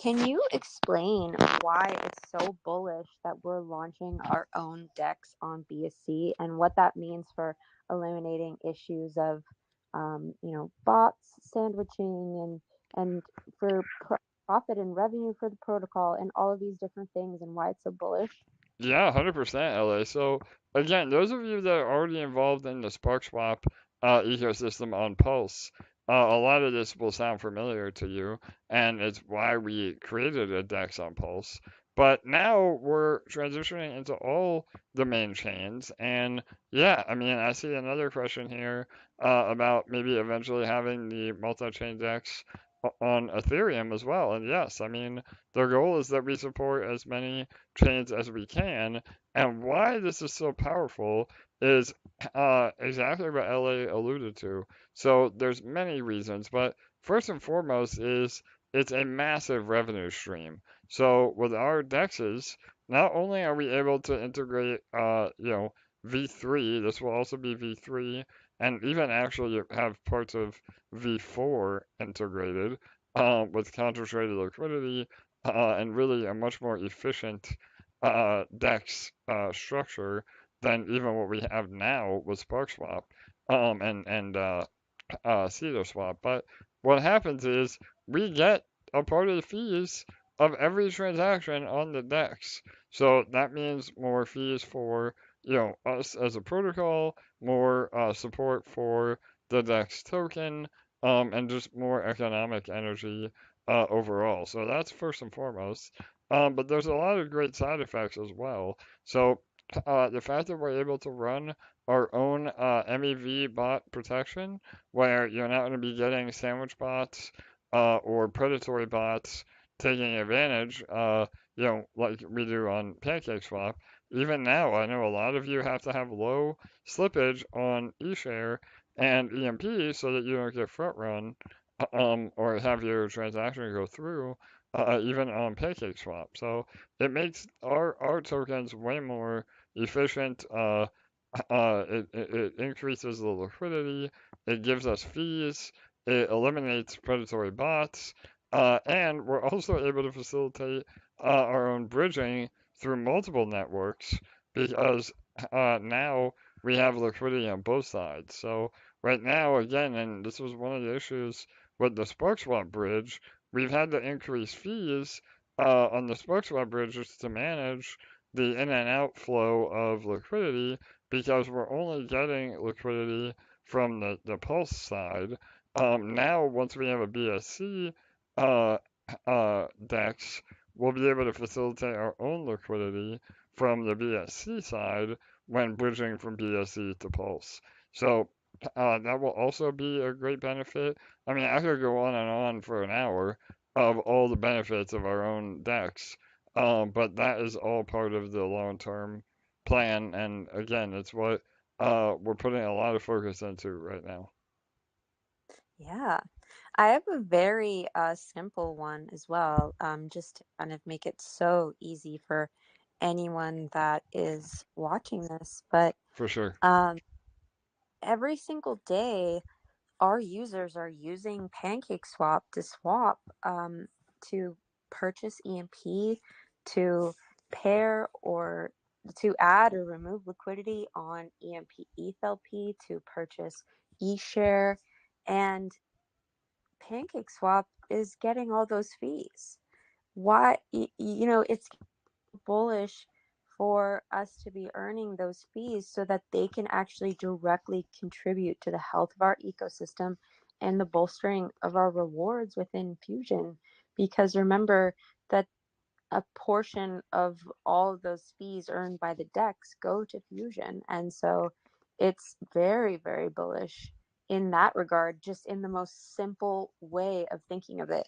Can you explain why it's so bullish that we're launching our own DEX on BSC and what that means for eliminating issues of, bots sandwiching and for profit and revenue for the protocol and all of these different things and why it's so bullish? Yeah, 100% LA. So again, those of you that are already involved in the SparkSwap ecosystem on Pulse, a lot of this will sound familiar to you, and it's why we created a DEX on Pulse. But now we're transitioning into all the main chains. And yeah, I mean, I see another question here about maybe eventually having the multi-chain DEX on Ethereum as well. And yes, I mean, their goal is that we support as many chains as we can. And why this is so powerful is exactly what LA alluded to. So there's many reasons, but first and foremost is it's a massive revenue stream. So with our DEXs, not only are we able to integrate, V3, this will also be V3, and even actually have parts of V4 integrated with concentrated liquidity and really a much more efficient DEX structure than even what we have now with SparkSwap and Cedar Swap. But what happens is we get a part of the fees of every transaction on the DEX. So that means more fees for us as a protocol, more support for the DEX token, and just more economic energy overall. So that's first and foremost. But there's a lot of great side effects as well. So the fact that we're able to run our own MEV bot protection, where you're not going to be getting sandwich bots or predatory bots taking advantage, like we do on PancakeSwap. Even now, I know a lot of you have to have low slippage on eShare and EMP so that you don't get front run or have your transaction go through, even on PancakeSwap. So it makes our tokens way more efficient. It increases the liquidity. It gives us fees. It eliminates predatory bots. And we're also able to facilitate our own bridging through multiple networks because now we have liquidity on both sides. So right now, again, and this was one of the issues with the SparkSwap bridge, we've had to increase fees on the SparkSwap bridge just to manage the in and out flow of liquidity because we're only getting liquidity from the Pulse side. Now, once we have a BSC uh, DEX, we'll be able to facilitate our own liquidity from the BSC side when bridging from BSC to Pulse. So that will also be a great benefit. I mean, I could go on and on for an hour of all the benefits of our own DEX, but that is all part of the long-term plan. And again, it's what we're putting a lot of focus into right now. Yeah. I have a very simple one as well, just to kind of make it so easy for anyone that is watching this. But For sure. um, every single day, our users are using PancakeSwap to swap, to purchase EMP, to pair or to add or remove liquidity on EMP ETHLP, to purchase eShare, and PancakeSwap is getting all those fees. Why, it's bullish for us to be earning those fees so that they can actually directly contribute to the health of our ecosystem and the bolstering of our rewards within Fusion. Because remember that a portion of all of those fees earned by the DEX go to Fusion. And so it's very, very bullish in that regard, just in the most simple way of thinking of it.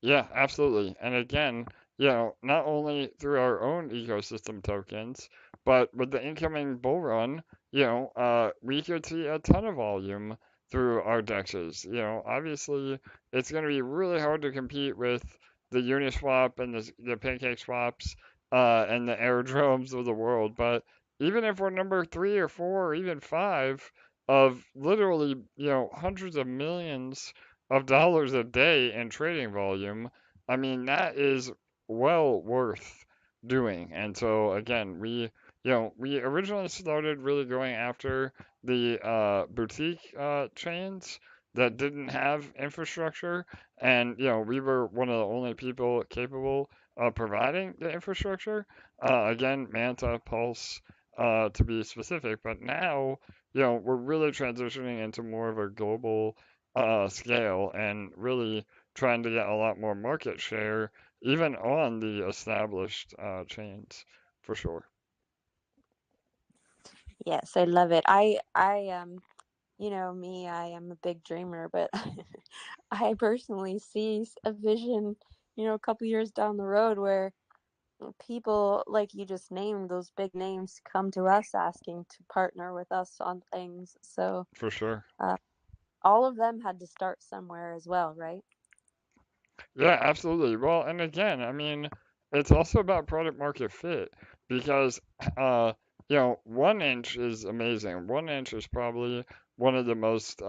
Yeah, absolutely. And again, not only through our own ecosystem tokens, but with the incoming bull run, we could see a ton of volume through our dexes. Obviously, it's going to be really hard to compete with the Uniswap and the Pancake swaps and the airdromes of the world. But even if we're number three or four or even five of literally, hundreds of millions of dollars a day in trading volume, I mean, that is well worth doing. And so again, we originally started really going after the boutique chains that didn't have infrastructure, and we were one of the only people capable of providing the infrastructure. Again, Manta, Pulse, to be specific, but now we're really transitioning into more of a global scale and really trying to get a lot more market share even on the established chains, for sure. Yes, I love it. You know me, I am a big dreamer, but I personally see a vision, you know, a couple years down the road where people like you just named, those big names, come to us asking to partner with us on things. So For sure. uh, all of them had to start somewhere as well, right? Yeah, absolutely. Well, and again, I mean, it's also about product market fit because, uh, 1 inch is amazing. 1 inch is probably one of the most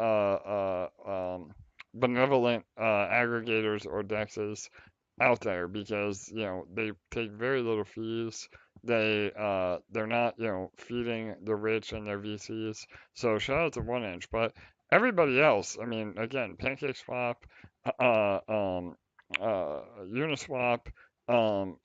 benevolent aggregators or dexes out there because they take very little fees. They're not feeding the rich and their VCs. So shout out to 1 inch, but everybody else, I mean, again, PancakeSwap, uh, um, Uniswap,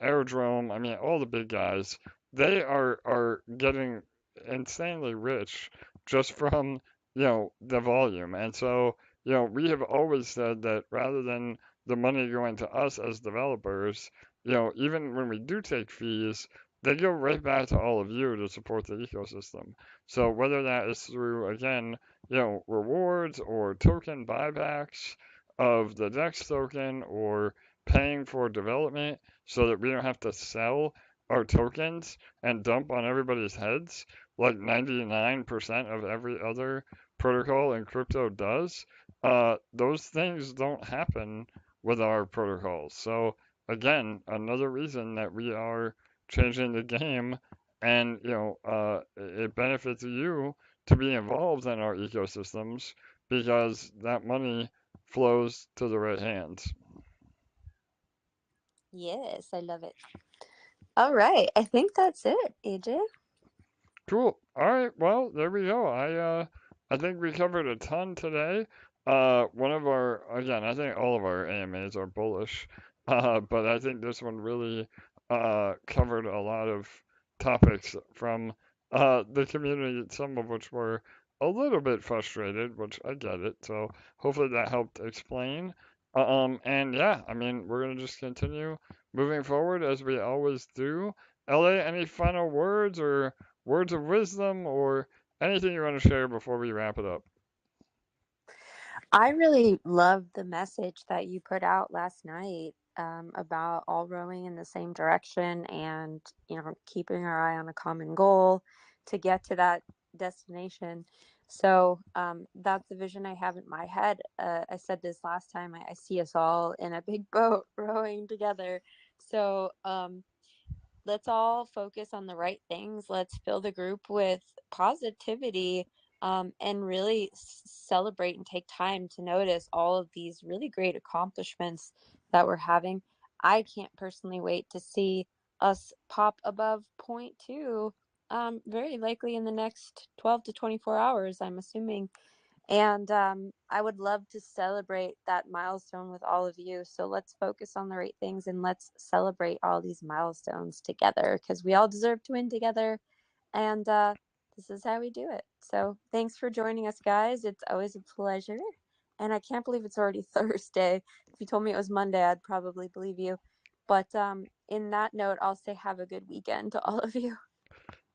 Aerodrome, I mean, all the big guys, they are getting insanely rich just from the volume. And so we have always said that rather than the money going to us as developers, even when we do take fees, they go right back to all of you to support the ecosystem. So whether that is through, again, rewards or token buybacks of the DEX token or paying for development so that we don't have to sell our tokens and dump on everybody's heads like 99% of every other protocol in crypto does, those things don't happen with our protocols. So again, another reason that we are changing the game, and it benefits you to be involved in our ecosystems because that money flows to the right hands. Yes, I love it. All right, I think that's it, AJ. Cool. All right. Well, there we go. I think we covered a ton today. One of our again, I think all of our AMAs are bullish. But I think this one really covered a lot of topics from the community, some of which were a little bit frustrated, which I get it. So hopefully that helped explain. And yeah, I mean, we're gonna just continue moving forward as we always do. LA, any final words or words of wisdom or anything you want to share before we wrap it up? I really loved the message that you put out last night about all rowing in the same direction and, you know, keeping our eye on a common goal to get to that destination. So that's the vision I have in my head. I said this last time. I see us all in a big boat rowing together. So let's all focus on the right things. Let's fill the group with positivity, and really celebrate and take time to notice all of these really great accomplishments that we're having. I can't personally wait to see us pop above point two, very likely in the next 12 to 24 hours, I'm assuming. And I would love to celebrate that milestone with all of you. So let's focus on the right things and let's celebrate all these milestones together because we all deserve to win together. And this is how we do it. So thanks for joining us, guys. It's always a pleasure. And I can't believe it's already Thursday. If you told me it was Monday, I'd probably believe you. But in that note, I'll say have a good weekend to all of you.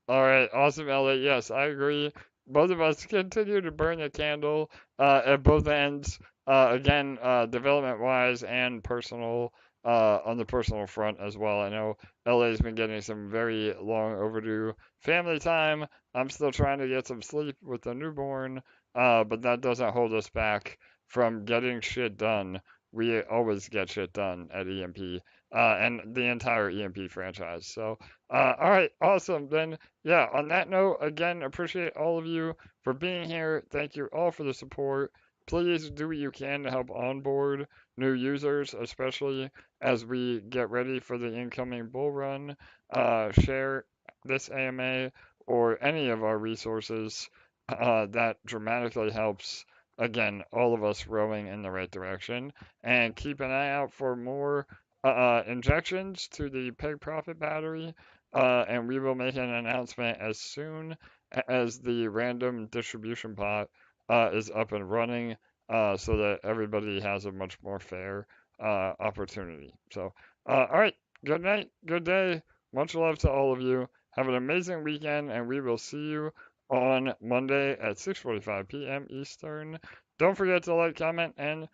All right, awesome, Elliot. Yes, I agree. Both of us continue to burn a candle at both ends. Again, development-wise and personal, on the personal front as well. I know LA's been getting some very long overdue family time. I'm still trying to get some sleep with the newborn, but that doesn't hold us back from getting shit done. We always get shit done at EMP, and the entire EMP franchise. So, all right, awesome. Then yeah, on that note, again, appreciate all of you for being here. Thank you all for the support. Please do what you can to help onboard new users, especially as we get ready for the incoming bull run. Share this AMA or any of our resources. That dramatically helps, again, all of us rowing in the right direction. And keep an eye out for more injections to the peg profit battery, and we will make an announcement as soon as the random distribution pot is up and running, so that everybody has a much more fair opportunity. So, All right. Good night. Good day. Much love to all of you. Have an amazing weekend, and we will see you on Monday at 6:45 p.m. Eastern. Don't forget to like, comment, and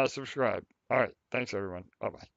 subscribe. All right. Thanks, everyone. Bye bye.